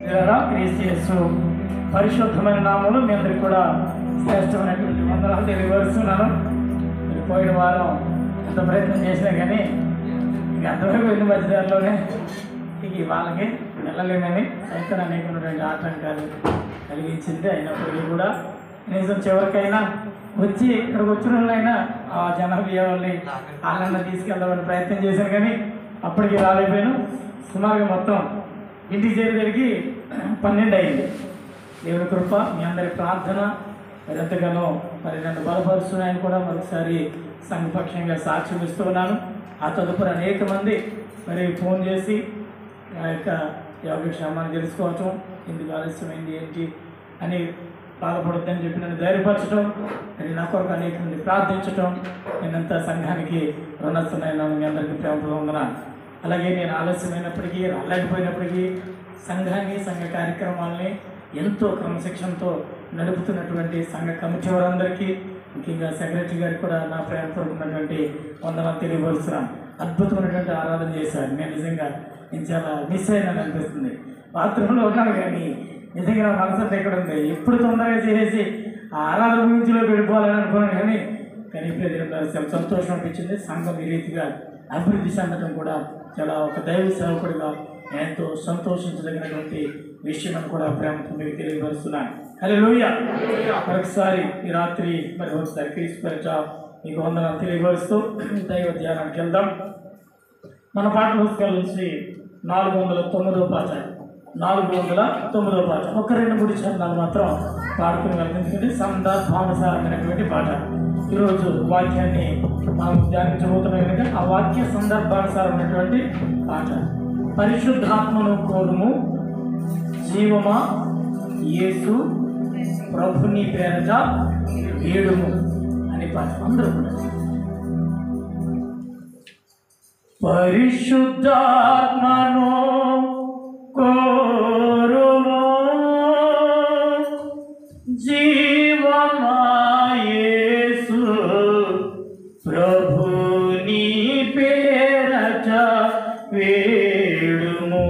క్రీస్తు పరిశుద్ధమైన నామములు మీ అందరికి కూడా శ్రేష్టమైనటువంటి వందనాలు తెలియపరుస్తున్నాను. పోయిన వారం ఎంత ప్రయత్నం చేసినా కానీ ఇక అంతవరకు వెళ్ళిన మధ్యదారిలోనే ఇక వాళ్ళకి వెళ్ళలేమని సైతం అనేకమైనటువంటి ఆటంకాలు కలిగించింది. అయినప్పటికీ కూడా కనీసం చివరికైనా వచ్చి ఇక్కడికి వచ్చిన వాళ్ళైనా ఆ జనవ్యూహాల్ని వాళ్ళన్న తీసుకెళ్దామని ప్రయత్నం చేశాను కానీ అప్పటికి రాలేకపోయాను. సుమారుగా మొత్తం ఇంటికి చేరేసరికి 12 అయింది. దేవుని కృప, మీ అందరి ప్రార్థన ఎంతగానో మరి నన్ను బలపరుస్తున్నాయని కూడా మరొకసారి సంఘపక్షంగా సాక్ష్యం ఇస్తున్నాను. ఆ తదుపరి అనేక మంది మరి ఫోన్ చేసి ఆ యొక్క యోగక్షేమాన్ని తెలుసుకోవటం, ఎందుకు ఆలస్యమైంది ఏంటి అని బాధపడద్దని చెప్పి నన్ను ధైర్యపరచడం, మరి నా కొరకు అనేక మంది ప్రార్థించటం, నేనంతా సంఘానికి రుణస్తున్నాను. మీ అందరికీ ప్రేమతో ఉందన్నాను. అలాగే నేను ఆలస్యమైనప్పటికీ రాలేకపోయినప్పటికీ సంఘాన్ని, సంఘ కార్యక్రమాలని ఎంతో క్రమశిక్షణతో నడుపుతున్నటువంటి సంఘ కమిటీ వారందరికీ, ముఖ్యంగా సెక్రటరీ గారికి కూడా నా ప్రేమపూర్వకమైనటువంటి వందనాలు తెలియపరుస్తున్నాను. అద్భుతమైనటువంటి ఆరాధన చేశారు. నేను చాలా మిస్ అయినాను అనిపిస్తుంది. బాత్రూంలో ఉన్నాను కానీ నిజంగా నా మనసు ఎక్కడ ఉంది, ఎప్పుడు తొందరగా చేసేసి ఆ ఆరాధన గురించిలో వెళ్ళిపోవాలని అనుకున్నాను. కానీ ఇప్పుడు సంతోషం అనిపించింది. సంఘం ఈ రీతిగా అభివృద్ధి చెందడం కూడా చాలా ఒక దైవ సేవకుడిగా ఎంతో సంతోషించదగినటువంటి విషయం అని కూడా ప్రేమతో మీకు తెలియపరుస్తున్నాను. హల్లెలూయా. మరొకసారి ఈ రాత్రి మరి ఒకసారి క్రీస్తు మీకు వందనాలు తెలియపరుస్తూ దైవ ధ్యానానికి వెళ్దాం. మన పాఠ పుస్తకాల నుంచి 409వ పాఠ 409వ పాఠ ఒక 2-3 చరణాలు మాత్రం పాడుకుని వెళ్తుంది. సందర్భానుసారమైనటువంటి పాఠ. ఈరోజు వాక్యాన్ని మనం ధ్యానించబోతున్నాం కనుక ఆ వాక్య సందర్భానుసారమైనటువంటి పాఠ. పరిశుద్ధాత్మను కోరుము, జీవమా యేసు ప్రభుని పేరట వేడుము అనే పాఠ. అందరూ కూడా పరిశుద్ధాత్మను కోరుము, జీవమా యేసు ప్రభుని పేరట వేడుము,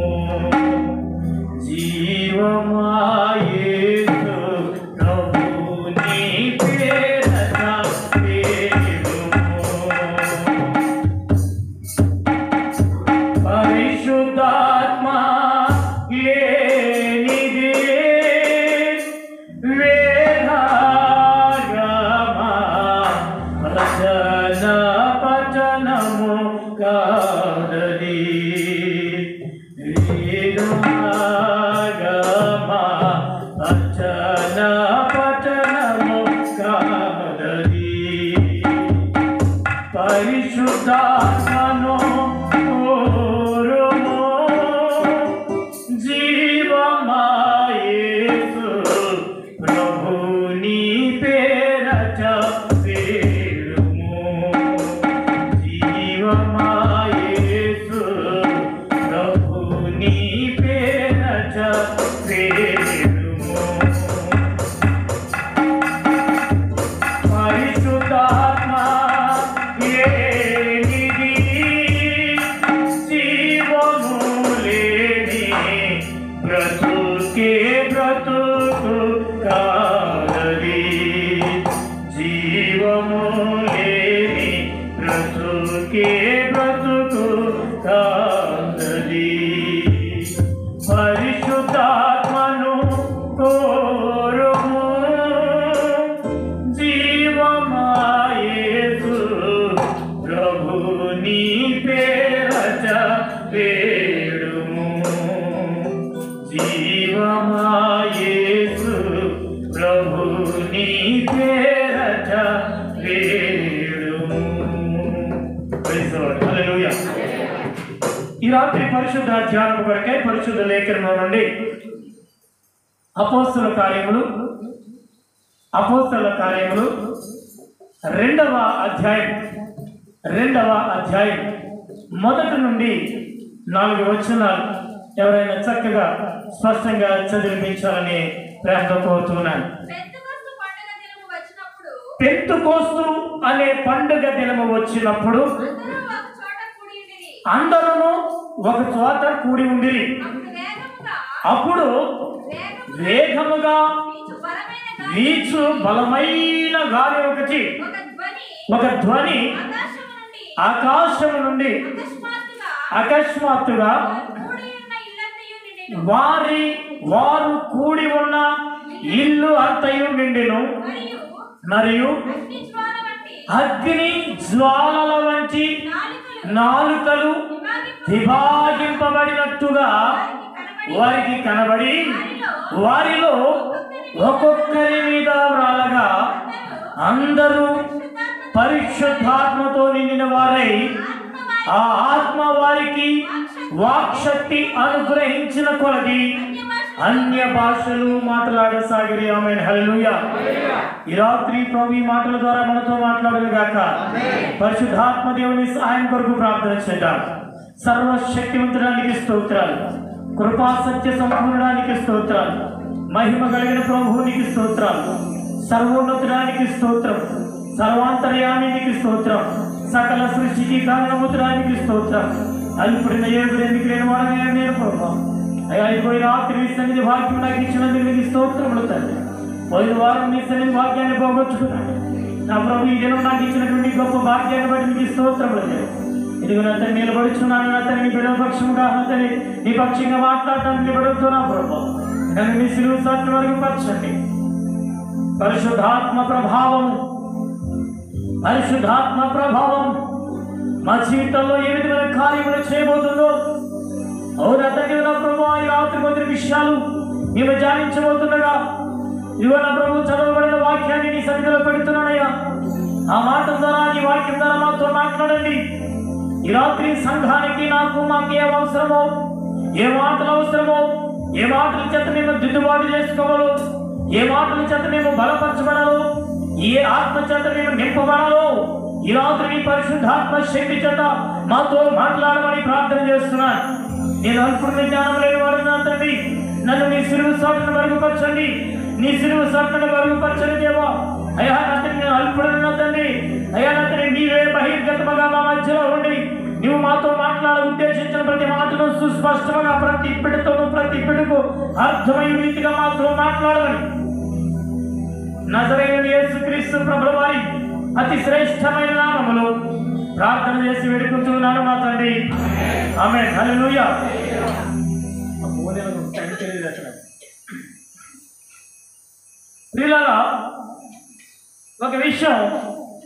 జీవమా యేసు ప్రభుని పేరట వేడుము. పరిశుద్ధాత్మ లేనిది పఠనము కాదది, పఠనము కాదది. పరిశుద్ధాత్మను కోరుము, జీవమా యేసు ప్రభుని పేరట వేడుము, జీవమా యేసు ప్రభుని పేరట వేడుము. పరిశుద్ధాత్మ లేనిది జీవము లేని బ్రతుకే బ్రతుకు కాదది, జీవము లేని బ్రతుకే బ్రతుకు కాదది. పరిశుద్ధాత్మను కోరుము, జీవమా యేసు ప్రభుని పేరట వేడుము, జీవమా యేసు ప్రభుని పేరట వేడుము. హల్లెలూయా. ఈ రాత్రి పరిశుద్ధ ధ్యానం కొరకై పరిశుద్ధ లేఖనం నుండి అపోస్తల కార్యములు 2వ అధ్యాయం 1 నుండి 4 వచనాలు ఎవరైనా చక్కగా స్పష్టంగా చదివించాలని ప్రేమతో కోరుతున్నాను. పెంతెకోస్తు అనే పండుగ దినము వచ్చినప్పుడు అందరూ ఒక చోట కూడి ఉండిరి. అప్పుడు వేగముగా వీచు బలమైన గాలి ఒకటి, ఒక ధ్వని ఆకాశము నుండి అకస్మాత్తుగా వారు కూడి ఉన్న ఇల్లు అంతయు నిండెను. మరియు అగ్ని జ్వాలల వంటి నాలుకలు విభాగింపబడినట్టుగా వారికి కనబడి వారిలో ఒక్కొక్కరి మీద వ్రాలగా అందరూ పరిశుద్ధాత్మతో నిండిన వారై ఆ ఆత్మ వారికి వాక్శక్తి అనుగ్రహించిన కొలది అన్య భాషలు మాట్లాడసాగిరి. ఆమేన్, హల్లెలూయా. ఈ రాత్రి ప్రభు ఈ మాటల ద్వారా మనతో మాట్లాడును గాక. పరిశుద్ధాత్మ దేవుని సహాయం కొరకు ప్రార్థన చేద్దాం. సర్వశక్తివంతుడానికి స్తోత్రాలు, కృపా సత్య సంపూర్ణానికి స్తోత్రాలు, మహిమ కలిగిన ప్రభువునికి స్తోత్రాలు, సర్వోన్నతుడానికి స్తోత్రం, సర్వాంతర్యానికి స్తోత్రం, సకల సృష్టికి కారణముద్రానికి స్తోత్రం. అల్పుడిన ఏడుడు ఎందుకు లేని వాడనే నేను ప్రభు అయ్యా, అయిపోయి రాత్రి నీ సన్నిధి వాక్యం నాకు ఇచ్చినందుకు నీకు స్తోత్రములు తండ్రి. పోయిన వారం నీ సన్నిధి వాక్యాన్ని పోగొట్టుకున్నాను నా ప్రభు. ఈ దినం నాకు ఇచ్చినటువంటి గొప్ప భాగ్యాన్ని బట్టి నీకు స్తోత్రములు. ఇదిగో నా తండ్రి నిలబడుచున్నాను. నా తండ్రి నీ బిడ్డల పక్షముగా నా తండ్రి నీ పక్షంగా మాట్లాడటానికి నిలబడుతూ నా ప్రభు నన్ను నీ సిలువ సాటి వరకు పరచండి. పరిశుద్ధాత్మ ప్రభావం, పరిశుద్ధాత్మ ప్రభావం మా జీవితంలో ఏ విధమైన కార్యములు చేయబోతుందో అవునా తండ్రి. నా ప్రభు ఈ రాత్రి కొద్ది విషయాలు మేము ధ్యానించబోతుండగా ఇదిగో నా ప్రభు చదవబడిన వాక్యాన్ని నీ సన్నిధిలో పెడుతున్నానయ్యా. ఆ మాట ద్వారా నీ వాక్యం ద్వారా మాతో మాట్లాడండి. ఈ రాత్రి సంఘానికి మాకు ఏ అవసరమో, ఏ మాటలు అవసరమో, ఏ మాటల చేత మేము దిద్దుబాటు చేసుకోవాలో, ఏ మాటల చేత మేము బలపరచబడాలో, ఏ ఆత్మ చేత మేము నింపబడాలో ఈ రాత్రి నీ పరిశుద్ధాత్మ శక్తి చేత మాతో మాట్లాడమని ప్రార్థన చేస్తున్నాను. నేను అల్పుడిన జ్ఞానం లేని వాడు నా తండ్రి, నన్ను నీ సిలువ సాటును మరుగుపరచండి, నీ సిలువ సాటును మరుగుపరచండి దేవా. అయ్యా నా తండ్రి, నేను అల్పుడిన తండ్రి, అయ్యా నా తండ్రి నీవే బహిర్గతముగా మా మధ్యలో ఉండి నువ్వు మాతో మాట్లాడ ఉద్దేశించిన ప్రతి మాటను సుస్పష్టంగా ప్రతి పిడుతోనూ ప్రతి పిడుకు అర్థమయ్యే రీతిగా మాతో మాట్లాడమని నజరేయుడైన యేసుక్రీస్తు ప్రభుల వారి అతి శ్రేష్టమైన నామములో ప్రార్థన చేసి వేడుకుంటున్నాను మా తండ్రి. ఆమేన్, హల్లెలూయా. ప్రియులారా, ఒక విషయం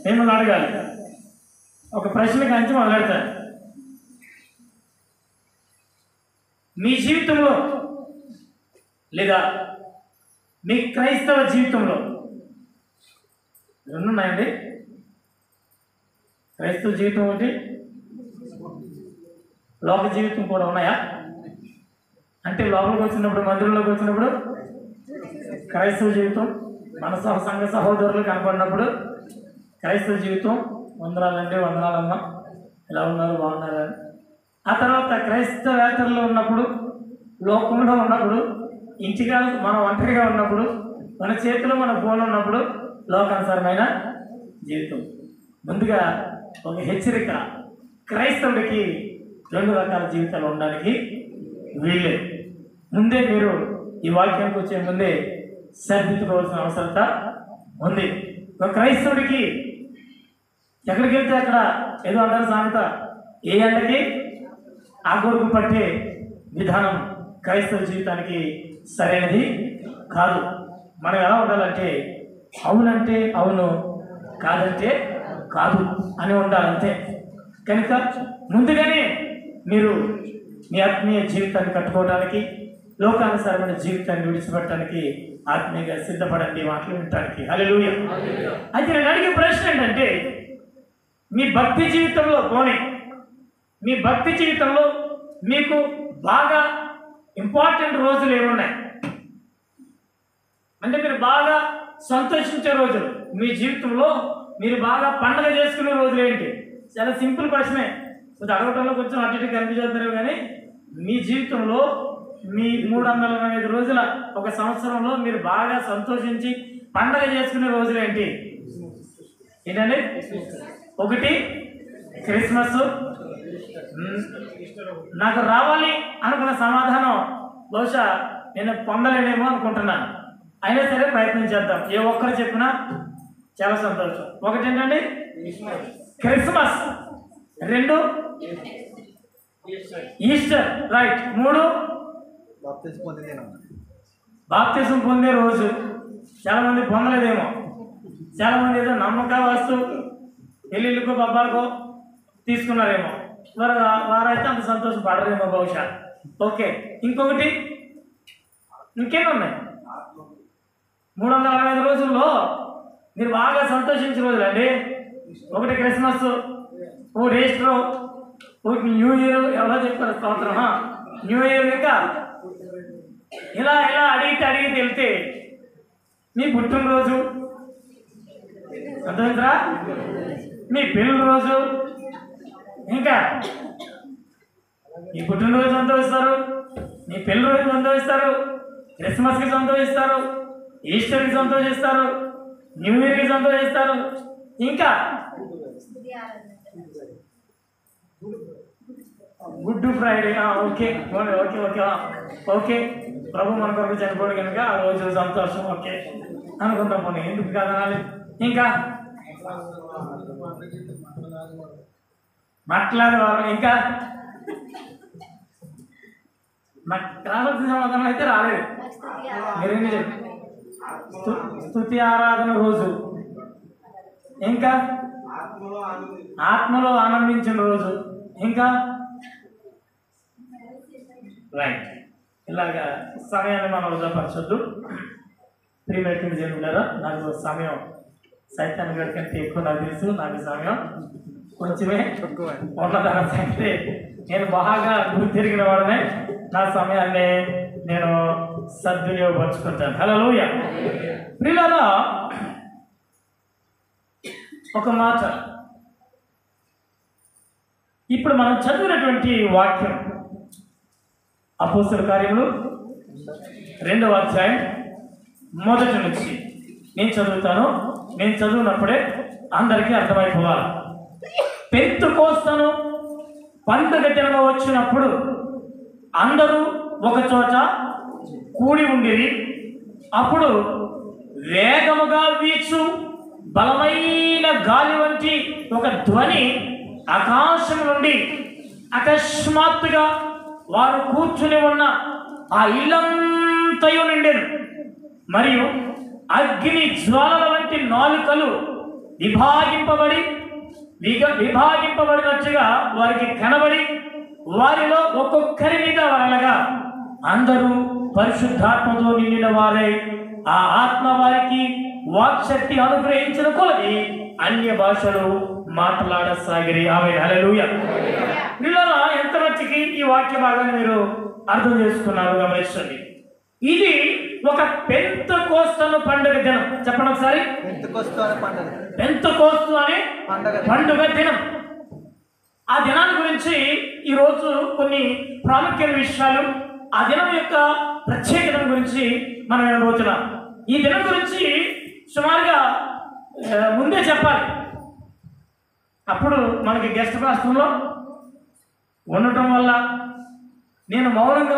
మిమ్మల్ని అడగాలి. ఒక ప్రశ్న కంచి మొదలెడతాను. మీ జీవితంలో లేదా మీ క్రైస్తవ జీవితంలో రెండు ఉన్నాయండి. క్రైస్తవ జీవితం ఒకటి, లోక జీవితం కూడా ఉన్నాయా? అంటే లోపలికి వచ్చినప్పుడు, మందిరంలోకి వచ్చినప్పుడు క్రైస్తవ జీవితం, మన సంఘ సహోదరులు కనపడినప్పుడు క్రైస్తవ జీవితం, వందనాలండి, వందనాలమ్మ, ఎలా ఉన్నారు, బాగున్నారా? ఆ తర్వాత క్రైస్తవేతరులు ఉన్నప్పుడు, లోకంలో ఉన్నప్పుడు, ఇంటిగా మనం ఒంటరిగా ఉన్నప్పుడు, మన చేతిలో మన ఫోన్ ఉన్నప్పుడు లోకానుసారమైన జీవితం. ముందుగా ఒక హెచ్చరిక, క్రైస్తవుడికి రెండు రకాల జీవితాలు ఉండడానికి వీళ్ళే. ముందే మీరు ఈ వాక్యానికి వచ్చే ముందే సరిదిద్దుకోవాల్సిన అవసరత ఉంది. ఒక క్రైస్తవుడికి ఎక్కడికి వెళ్తే అక్కడ ఏదో అంటారు సామెత, ఏ ఎండకి ఆ గొడుగు పట్టే విధానం క్రైస్తవ జీవితానికి సరైనది కాదు. మనం ఎలా ఉండాలంటే అవునంటే అవును, కాదంటే కాదు అని ఉండాలంతే. కనుక ముందుగానే మీరు మీ ఆత్మీయ జీవితాన్ని కట్టుకోవడానికి, లోకానుసారమైన జీవితాన్ని విడిచిపెట్టడానికి ఆత్మీయంగా సిద్ధపడండి మాటలు వినడానికి. హల్లెలూయా. అయితే నేను అడిగే ప్రశ్న ఏంటంటే, మీ భక్తి జీవితంలో మీ భక్తి జీవితంలో మీకు బాగా ఇంపార్టెంట్ రోజులు ఏమున్నాయి? అంటే మీరు బాగా సంతోషించే రోజులు, మీ జీవితంలో మీరు బాగా పండగ చేసుకునే రోజులు ఏంటి? చాలా సింపుల్ ప్రశ్నే, కొంచెం అడగటంలో కొంచెం అటు ఇటు కనిపించేస్తారు. కానీ మీ జీవితంలో మీ 365 రోజుల ఒక సంవత్సరంలో మీరు బాగా సంతోషించి పండగ చేసుకునే రోజులు ఏంటి? ఏంటండి? ఒకటి క్రిస్మస్. నాకు రావాలి అనుకున్న సమాధానం బహుశా నేను పొందలేనేమో అనుకుంటున్నాను. అయినా సరే ప్రయత్నం చేద్దాం. ఏ ఒక్కరు చెప్పినా చాలా సంతోషం. ఒకటి ఏంటండి, క్రిస్మస్. 2 ఈస్టర్. రైట్. 3 బాప్తిజం పొందే రోజు. చాలా మంది పొందలేదేమో. చాలా మంది ఏదో నమ్మక వస్తూ పెళ్ళిళ్ళకో పబ్బాలకో తీసుకున్నారేమో. వారైతే అంత సంతోషపడరేమో బహుశా. ఓకే, ఇంకొకటి, ఇంకేమి ఉన్నాయి? 365 రోజుల్లో మీరు బాగా సంతోషించిన రోజులండి. ఒకటి క్రిస్మస్, ఒకటి ఈస్టర్, ఒకటి న్యూ ఇయర్. ఎవరో చెప్పారు సంవత్సరం న్యూ ఇయర్. ఇంకా ఇలా ఇలా అడిగితే వెళ్తే మీ పుట్టినరోజు అర్థమైందిరా, మీ పెళ్ళి రోజు, ఇంకా మీ పుట్టినరోజు సంతోషిస్తారు, మీ పెళ్ళి రోజు సంతోషిస్తారు, క్రిస్మస్కి సంతోషిస్తారు, ఈస్టర్కి సంతోషిస్తారు, న్యూ ఇయర్కి సంతోషిస్తారు, ఇంకా good Friday. Okay okay okay okay ప్రభు మన కొరకు చనిపోడు కనుక ఆ రోజు సంతోషం. ఓకే అనుకుంటాం. పోనీ ఎందుకు కాదనాలి. ఇంకా మాట్లాడేవారు. ఇంకా రావాల్సిన సమాధానం అయితే రాలేదు. మీరేంటి స్తుతి ఆరాధన రోజు. ఇంకా ఆత్మలో ఆనందించిన రోజు. ఇంకా రైట్. ఇలాగా సమయాన్ని మనం వృధాపరచొద్దు. ప్రియమైనటువంటి జనులారా, నాకు సమయం సైతాన్ గడి కంటే ఎక్కువ నాకు తెలుసు. నాకు సమయం కొంచెమే ఉన్నదన్న సంగతి నేను బాగా గుర్తిరిగిన వాడనే. నా సమయాన్ని నేను సద్వినియోగపరుచుకుంటాను. హల్లెలూయా. ప్రియులారా, ఒక మాట, ఇప్పుడు మనం చదివినటువంటి వాక్యం అపోస్తలుల కార్యములు 2వ అధ్యాయం 1 నుంచి నేను చదువుతాను. నేను చదివినప్పుడే అందరికీ అర్థమైపోవాలి. పెంతెకోస్తు పండుగ దినము వచ్చినప్పుడు అందరూ ఒక చోట కూడి ఉండేది. అప్పుడు వేగముగా వీచు బలమైన గాలి వంటి ఒక ధ్వని ఆకాశం నుండి అకస్మాత్తుగా వారు కూర్చుని ఉన్న ఆ ఇల్లంతయు నిండెను. మరియు అగ్ని జ్వాలల వంటి నాలుకలు విభాగింపబడినట్టుగా వారికి కనబడి వారిలో ఒక్కొక్కరి మీద వలనగా అందరూ పరిశుద్ధాత్మతో నిండిన వారై ఆ ఆత్మ వారికి వాక్శక్తి అనుగ్రహించిన కొలది అన్య భాషలు మాట్లాడసాగిరి. ఆమేన్. హల్లెలూయా. పిల్లలా, ఎంత మట్టికి ఈ వాక్య భాగాన్ని మీరు అర్థం చేసుకున్నారు గమనించండి. ఇది ఒక పెంతెకోస్తు పండుగ దినం. చెప్పండి ఒకసారి. పెంతెకోస్తు అనే పండుగ దినం. ఆ దినాన్ని గురించి ఈరోజు కొన్ని ప్రాముఖ్యమైన విషయాలు, ఆ దినం యొక్క ప్రత్యేకత గురించి మనం వినబోతున్నాం. ఈ దినం గురించి సుమారుగా ముందే చెప్పాలి. అప్పుడు మనకి గెస్ట్ రాష్ట్రంలో ఉండటం వల్ల, నేను మౌనంగా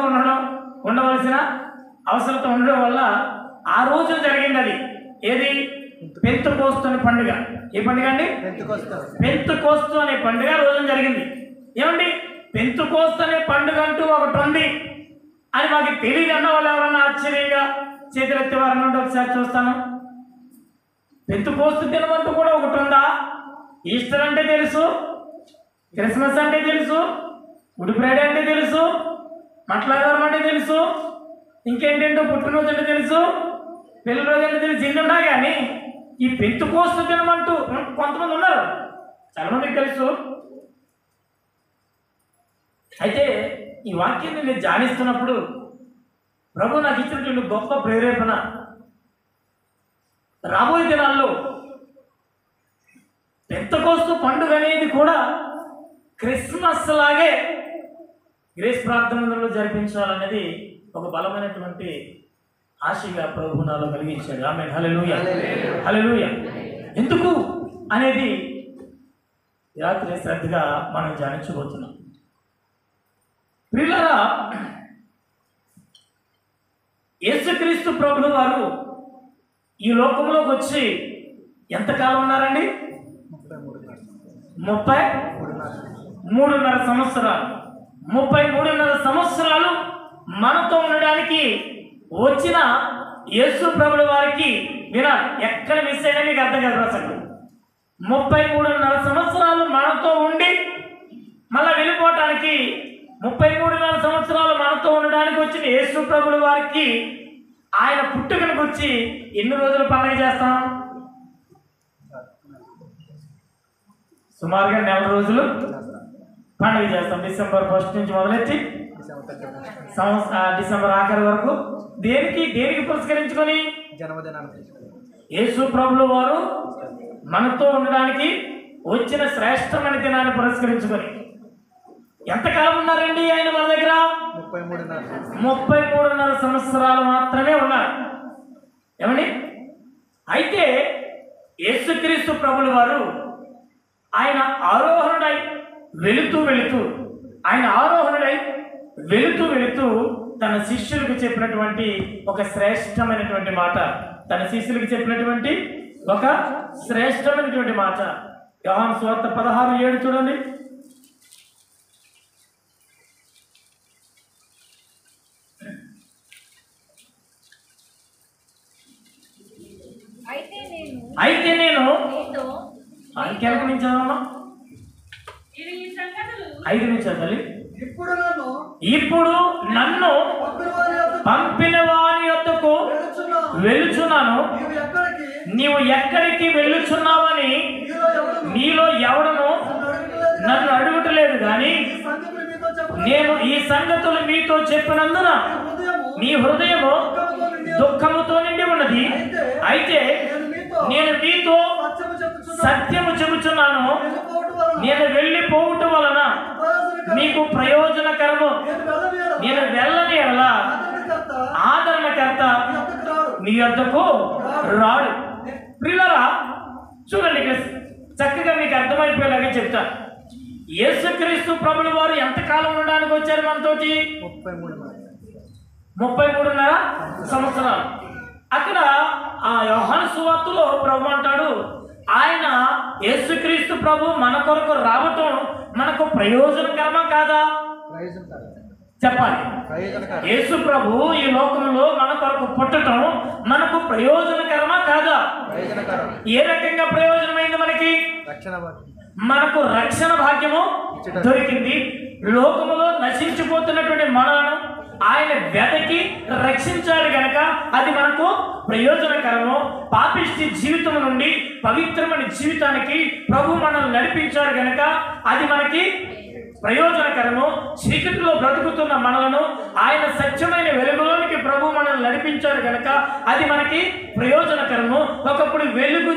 ఉండవలసిన అవసరత ఉండడం వల్ల ఆ రోజు జరిగింది. అది ఏది? పెంతెకోస్తు అనే పండుగ. ఏ పండుగ అండి? పెంతెకోస్తు అనే పండుగ రోజు జరిగింది. ఏమండి, పెంతెకోస్తు అనే పండుగ అంటూ ఒకటి ఉంది అని మాకు తెలియదు అన్న వాళ్ళు ఎవరన్నా ఆశ్చర్యంగా చేతులెత్తి వారిని ఉంటే ఒకసారి చూస్తాను. పెంతెకోస్తు దినం అంటూ కూడా ఒకటి ఉందా? ఈస్టర్ అంటే తెలుసు, క్రిస్మస్ అంటే తెలుసు, గుడ్ ఫ్రైడే అంటే తెలుసు, మట్లాగవరం అంటే తెలుసు, ఇంకేంటంటో పుట్టినరోజు అంటే తెలుసు, పెళ్లి రోజు అంటే తెలుసు. ఇన్ని ఉన్నా కానీ ఈ పెంతెకోస్తు దినం అంటూ కొంతమంది ఉన్నారు, చాలామందికి తెలుసు. అయితే ఈ వాక్యాన్ని నేను ధ్యానిస్తున్నప్పుడు ప్రభు నాకు ఇచ్చినటువంటి గొప్ప ప్రేరేపణ, రాబోయే దినాల్లో పెంతెకోస్తు పండుగ అనేది కూడా క్రిస్మస్ లాగే గ్రేస్ ప్రార్థనలో జరిపించాలనేది ఒక బలమైనటువంటి ఆశగా ప్రభు నాలో కలిగించాడు. ఆమేన్. హల్లెలూయా. హల్లెలూయా. ఎందుకు అనేది రాత్రి శ్రద్ధగా మనం ధ్యానించబోతున్నాం. ప్రియులారా, యేసుక్రీస్తు ప్రభులు వారు ఈ లోకంలోకి వచ్చి ఎంతకాలం ఉన్నారండి? 33.5 సంవత్సరాలు. 33.5 సంవత్సరాలు మనతో ఉండడానికి వచ్చిన యేసు ప్రభుల వారికి వినాలి, ఎక్కడ మిస్ అయినా మీకు అర్థం కాదు అసలు. 33.5 సంవత్సరాలు మనతో ఉండి మళ్ళీ వెళ్ళిపోవటానికి 33.5 సంవత్సరాలు మనతో ఉండడానికి వచ్చిన యేసు ప్రభుల వారికి ఆయన పుట్టుకను గురించి ఎన్ని రోజులు పండుగ చేస్తాం? సుమారుగా 4 రోజులు పండుగ చేస్తాం. డిసెంబర్ 1 నుంచి మొదలెట్టి డిసెంబర్ ఆఖరి వరకు. దేనికి పురస్కరించుకొని? యేసు ప్రభుల వారు మనతో ఉండడానికి వచ్చిన శ్రేష్టమైన దినాన్ని పురస్కరించుకొని. ఎంతకాలం ఉన్నారండి ఆయన మన దగ్గర? 33.5 సంవత్సరాలు మాత్రమే ఉన్నారు. ఏమండి? అయితే యేసుక్రీస్తు ప్రభుల వారు ఆయన ఆరోహణుడై వెళుతూ తన శిష్యులకు చెప్పినటువంటి ఒక శ్రేష్టమైనటువంటి మాట, యోహాను సువార్త 16:7 చూడండి. అయితే నేను ఇంకెవరికి నుంచి చదవమ్మా? 5 నుంచి చదవాలి. ఇప్పుడు నన్ను పంపిన వారి యొద్దకు వెళుచున్నాను, నీవు ఎక్కడికి వెళ్ళుచున్నావని నీలో ఎవడను నన్ను అడుగుటలేదు కానీ నేను ఈ సంగతులు మీతో చెప్పినందున మీ హృదయము దుఃఖముతో నిండి ఉన్నది. అయితే నేను మీతో సత్యము చెబుచున్నాను, నేను వెళ్ళిపోవుట వలన మీకు ప్రయోజనకరము. నేను వెళ్ళని ఎడల ఆదరణకర్త మీ వద్దకు రాడు. ప్రియులారా చూడండి, ఇక్కడ చక్కగా మీకు అర్థమైపోయేలాగా చెప్తాను. యేసుక్రీస్తు ప్రభుల వారు ఎంతకాలం ఉండడానికి వచ్చారు మనతోటి? 33.5 సంవత్సరాలు. అక్కడ ఆ యోహాను సువార్తలో ప్రభు అంటాడు, ఆయన యేసుక్రీస్తు ప్రభు మన కొరకు రావటం మనకు ప్రయోజనకరమా కాదా? చెప్పాలి. యేసు ప్రభు ఈ లోకంలో మన కొరకు పుట్టడం మనకు ప్రయోజనకరమా కాదా? ఏ రకంగా ప్రయోజనమైంది? మనకు రక్షణ భాగ్యము దొరికింది. లోకములో నశించిపోతున్నటువంటి మనలను ఆయన వెతకి రక్షించాడు గనక అది మనకు ప్రయోజనకరము. పాపిష్టి జీవితం నుండి పవిత్రమైన జీవితానికి ప్రభు మనల్ని నడిపించాడు గనక అది మనకి ప్రయోజనకరము. చీకటిలో బ్రతుకుతున్న మనలను ఆయన సత్యమైన వెలుగులోనికి ప్రభు మనల్ని నడిపించాడు కనుక అది మనకి ప్రయోజనకరము. ఒకప్పుడు వెలుగు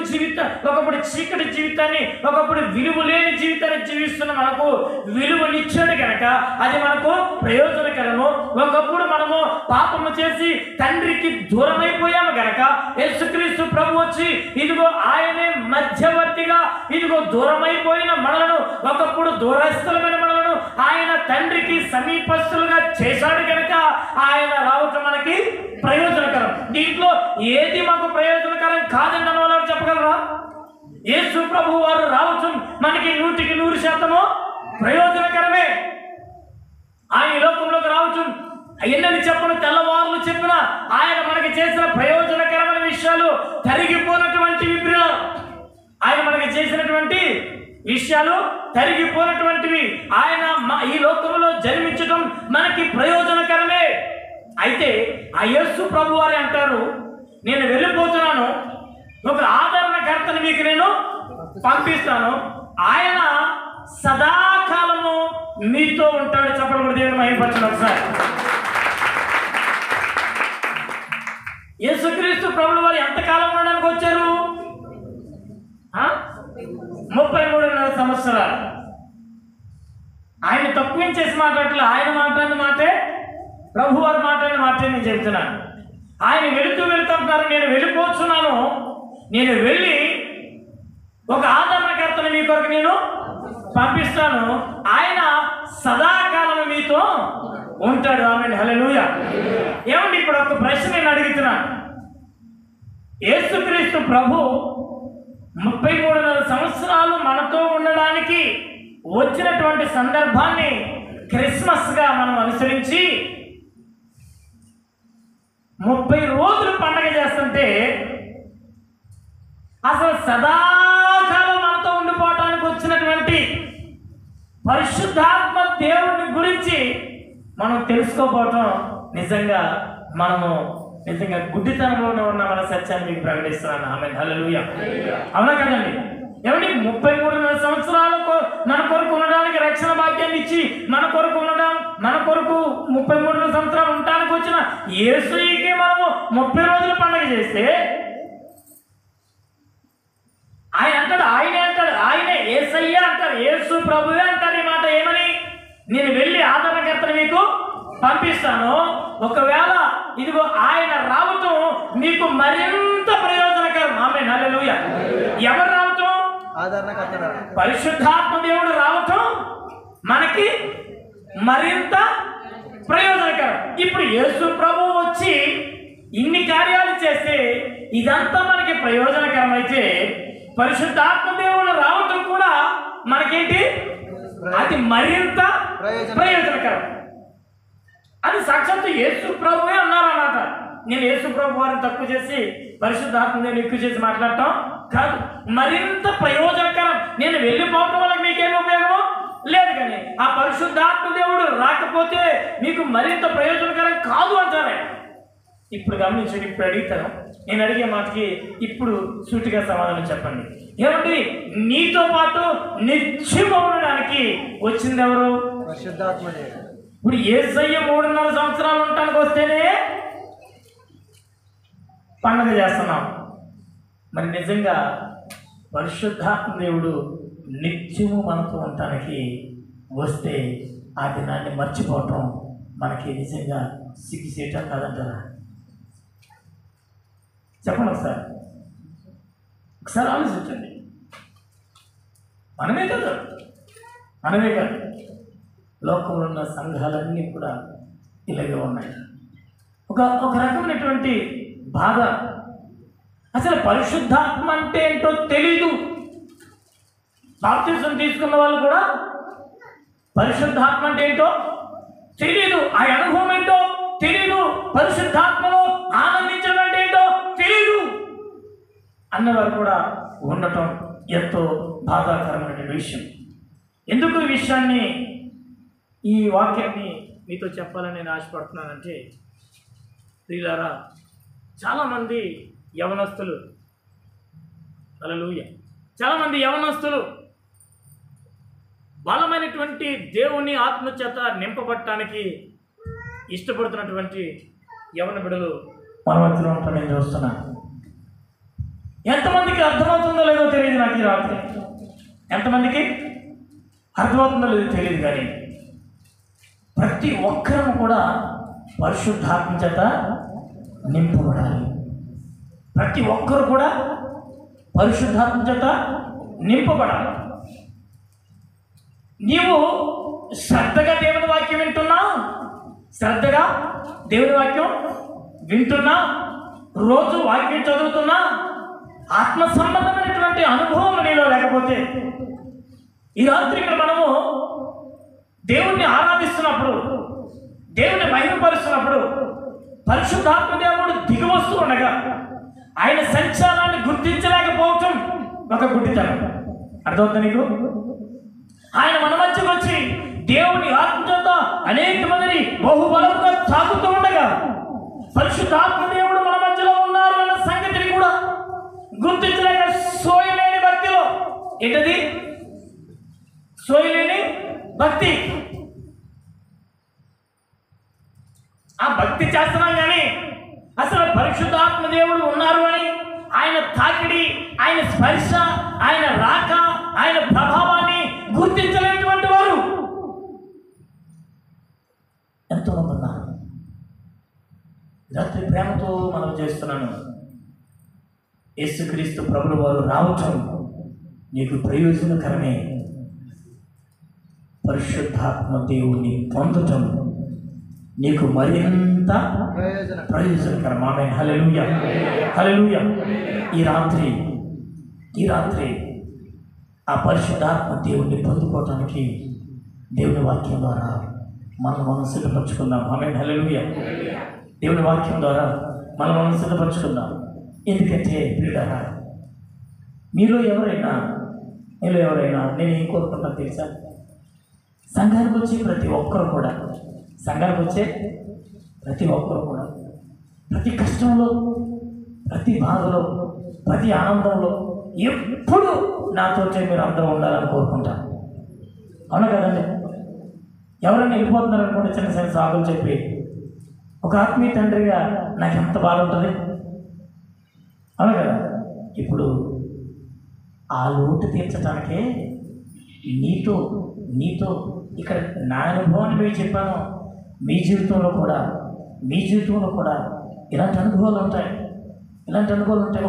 ఒకప్పుడు చీకటి జీవితాన్ని, ఒకప్పుడు విలువ లేని జీవితాన్ని జీవిస్తున్న మనకు విలువనిచ్చాడు కనుక అది మనకు ప్రయోజనకరము. ఒకప్పుడు మనము పాపము చేసి తండ్రికి దూరమైపోయాము గనక యేసుక్రీస్తు ప్రభు వచ్చి ఇదిగో ఆయనే మధ్యవర్తిగా ఇదిగో దూరమైపోయిన మనలను, ఒకప్పుడు దూరస్థలమైన మనలను ఆయన తండ్రికి సమీపస్తులుగా చేశాడు కనుక ఆయన రావటం మనకి ప్రయోజనకరం. దీంట్లో ఏది మాకు ప్రయోజనకరం కాదని అన్నవాళ్ళు చెప్పగలరా? యేసు ప్రభు వారు రావటం మనకి 100% ప్రయోజనకరమే. ఆయన లోకంలోకి రావటం ఎన్నని చెప్పను, తెల్లవారులు చెప్పిన ఆయన మనకి చేసిన ప్రయోజనకరమైన విషయాలు తరిగిపోయినటువంటివి. ప్రియులారా, ఆయన మనకి చేసినటువంటి విషయాలు తరిగిపోయినటువంటివి. ఆయన ఈ లోకంలో జన్మించడం మనకి ప్రయోజనకరమే. అయితే ఆ యేసు ప్రభు వారే అంటారు, నేను వెళ్ళిపోతున్నాను, ఒక ఆదరణకర్తను మీకు నేను పంపిస్తాను, ఆయన సదాకాలము మీతో ఉంటాడు. చెప్పడం దేవుని మహిమపరచండి ఒకసారి. యేసుక్రీస్తు ప్రభుల వారు ఎంతకాలం ఉండడానికి వచ్చారు? 33.5 సంవత్సరాలు. ఆయన తక్కువించేసి మాట్లాడలే, ఆయన మాట్లాడిన మాటే ప్రభు వారు మాట్లాడిన మాటే నేను చెబుతున్నాను. ఆయన వెళుతుంటారు, నేను వెళ్ళిపోతున్నాను, నేను వెళ్ళి ఒక ఆదరణకర్తను మీ కొరకు నేను పంపిస్తాను, ఆయన సదాకాలం మీతో ఉంటాడు. ఆమేన్, హల్లెలూయా. ఏమండి, ఇప్పుడు ఒక ప్రశ్న నేను అడుగుతున్నాను. యేసుక్రీస్తు ప్రభు 33 సంవత్సరాలు మనతో ఉండడానికి వచ్చినటువంటి సందర్భాన్ని క్రిస్మస్గా మనం అనుసరించి 30 రోజులు పండగ చేస్తుంటే అసలు సదాకాలం మనతో ఉండిపోవటానికి వచ్చినటువంటి పరిశుద్ధాత్మ దేవుని గురించి మనం తెలుసుకోపోవటం మనము నిజంగా గుడ్డితనంలోనే ఉన్నామన్న సత్యాన్ని మీకు ప్రకటిస్తున్నాను. ఆమేన్, హల్లెలూయా. అవునా కదండి? ఏమండి, 33 సంవత్సరాలు మన కొరకు ఉండడానికి రక్షణ భాగ్యాన్ని ఇచ్చి మన కొరకు 33 సంవత్సరాలు ఉండడానికి వచ్చిన యేసుకి మనము 30 రోజుల పండుగ చేస్తే ఆయనే యేసయ్య అంటారు, యేసు ప్రభువే అంటారు. ఈ మాట ఏమని? నేను వెళ్ళి ఆదరణకర్తను మీకు పంపిస్తాను, ఒకవేళ ఇదిగో ఆయన రావటం మీకు మరింత ప్రయోజనకరం. ఆమేన్, హల్లెలూయా. ఎవరు రావటం? పరిశుద్ధాత్మ దేవుడు రావటం మనకి మరింత ప్రయోజనకరం. ఇప్పుడు యేసు ప్రభు వచ్చి ఇన్ని కార్యాలు చేస్తే ఇదంతా మనకి ప్రయోజనకరం అయితే పరిశుద్ధాత్మ దేవుడు రావటం కూడా మనకేంటి? అది మరింత ప్రయోజనకరం. అది సాక్షాత్తు యేసు ప్రభువే అన్నారన్నమాట. నేను యేసు ప్రభు వారిని తక్కువ చేసి పరిశుద్ధాత్మ దేవుని ఎక్కువ చేసి మాట్లాడటం కాదు, మరింత ప్రయోజనకరం. నేను వెళ్ళిపోవటం వల్ల మీకేం ఉపయోగమో లేదు, కానీ ఆ పరిశుద్ధాత్మ దేవుడు రాకపోతే మీకు మరింత ప్రయోజనకరం కాదు అంటారే. ఇప్పుడు గమనించండి, ఇప్పుడు అడుగుతాను, నేను అడిగే మాటకి ఇప్పుడు సూటిగా సమాధానం చెప్పండి. ఏమండి, నీతో పాటు నిత్యం ఉండడానికి వచ్చింది ఎవరు? పరిశుద్ధాత్మ. ఇప్పుడు యేసయ్య 3.5 సంవత్సరాలు ఉండటానికి వస్తేనే పండుగ చేస్తున్నాం. మరి నిజంగా పరిశుద్ధాత్మ దేవుడు నిత్యము మనతో ఉండటానికి వస్తే ఆ దినాన్ని మర్చిపోవటం మనకి నిజంగా సిగ్గుచేయటం కాదంటారా? చెప్పండి ఒకసారి ఆలోచించండి. మనమే కాదు లోకంలో ఉన్న సంఘాలన్నీ కూడా ఇలాగే ఉన్నాయి. ఒక రకమైనటువంటి బాధ. అసలు పరిశుద్ధాత్మ అంటే ఏంటో తెలీదు. బాప్తిసం తీసుకున్న వాళ్ళు కూడా పరిశుద్ధాత్మ అంటే ఏంటో తెలీదు, ఆ అనుభవం ఏంటో తెలీదు, పరిశుద్ధాత్మలో ఆనందించడం అంటే ఏంటో తెలీదు అన్నవారు కూడా ఉండటం ఎంతో బాధాకరమైన విషయం. ఎందుకు ఈ విషయాన్ని, ఈ వాక్యాన్ని మీతో చెప్పాలని నేను ఆశపడుతున్నానంటే, ప్రియులారా, చాలామంది యవనస్తులు, హల్లెలూయా, చాలామంది యవనస్తులు బలమైనటువంటి దేవుని ఆత్మచేత నింపబడటానికి ఇష్టపడుతున్నటువంటి యవన బిడ్డలు మన మధ్యలో ఉంటాం. నేను చూస్తున్నాను. ఎంతమందికి అర్థమవుతుందో లేదో తెలియదు నాకు ఈ రాత్రి. ఎంతమందికి అర్థమవుతుందో లేదో తెలియదు, కానీ ప్రతి ఒక్కరూ కూడా పరిశుద్ధాత్మ చేత నింపబడాలి. ప్రతి ఒక్కరు కూడా పరిశుద్ధాత్మ చేత నింపబడాలి. నీవు శ్రద్ధగా దేవుని వాక్యం వింటున్నా, శ్రద్ధగా దేవుని వాక్యం వింటున్నా, రోజు వాక్యం చదువుతున్నా, ఆత్మ సంబంధమైనటువంటి అనుభవం నీలో లేకపోతే, ఈ రాత్రి ఇక్కడ మనము దేవుణ్ణి ఆరాధిస్తున్నప్పుడు, దేవుని మహిమపరుస్తున్నప్పుడు పరిశుద్ధాత్మ దేవుడు దిగి వస్తూ ఉండగా ఆయన సంచారాన్ని గుర్తించలేకపోవటం ఒక గుడ్డితనం. అర్థమవుతుంది నీకు? ఆయన మన మధ్యకు వచ్చి దేవుని ఆత్మచేత అనేక మందిని బహుబలంగా తాకుతూ ఉండగా పరిశుద్ధాత్మ దేవుడు మన మధ్యలో ఉన్నారు అన్న సంగతిని కూడా గుర్తించలేక సోయలేని భక్తిలో, ఏంటది సోయలేని భక్తి, ఆ భక్తి చేస్తున్నాం కానీ అసలు పరిశుద్ధాత్మ దేవుడు ఉన్నారు అని, ఆయన తాకిడి, ఆయన స్పర్శ, ఆయన రాక, ఆయన ప్రభావాన్ని గుర్తించలేనటువంటి వారు ఎంతోమంది ఉన్నారు. రాత్రి ప్రేమతో మనం చేస్తున్నాను, యేసుక్రీస్తు ప్రభువు వారు రావటం నీకు ప్రయోజనకరమే. పరిశుద్ధాత్మ దేవుని పొందటం నీకు మరింత ప్రయోజనకరం. ఆమేన్. హల్లెలూయా, హల్లెలూయా. ఈ రాత్రి ఆ పరిశుద్ధాత్మ దేవుణ్ణి పొందుకోవటానికి దేవుని వాక్యం ద్వారా మనం సిద్ధపరచుకుందాం. ఆమేన్. హల్లెలూయా. దేవుని వాక్యం ద్వారా మనం సిద్ధపరచుకుందాం. ఎందుకంటే ప్రియులారా, మీలో ఎవరైనా నేను ఏం కోరుకుంటాను తెలుసా? సంఘానికి వచ్చే ప్రతి ఒక్కరు కూడా ప్రతి కష్టంలో, ప్రతి బాధలో, ప్రతి ఆనందంలో ఎప్పుడు నాతోటే మీరు అందరూ ఉండాలని కోరుకుంటాను. అవునా కదండి? ఎవరైనా వెళ్ళిపోతున్నారు అనుకుంటే చిన్న సాగులు చెప్పి ఒక ఆత్మీయ తండ్రిగా నాకు ఎంత బాధ ఉంటుంది. అవునా కదా? ఇప్పుడు ఆ లోటు తీర్చడానికే నీతో ఇక్కడ నా అనుభవాన్ని మీరు చెప్పాను. మీ జీవితంలో కూడా ఇలాంటి అనుభవాలు ఉంటాయి.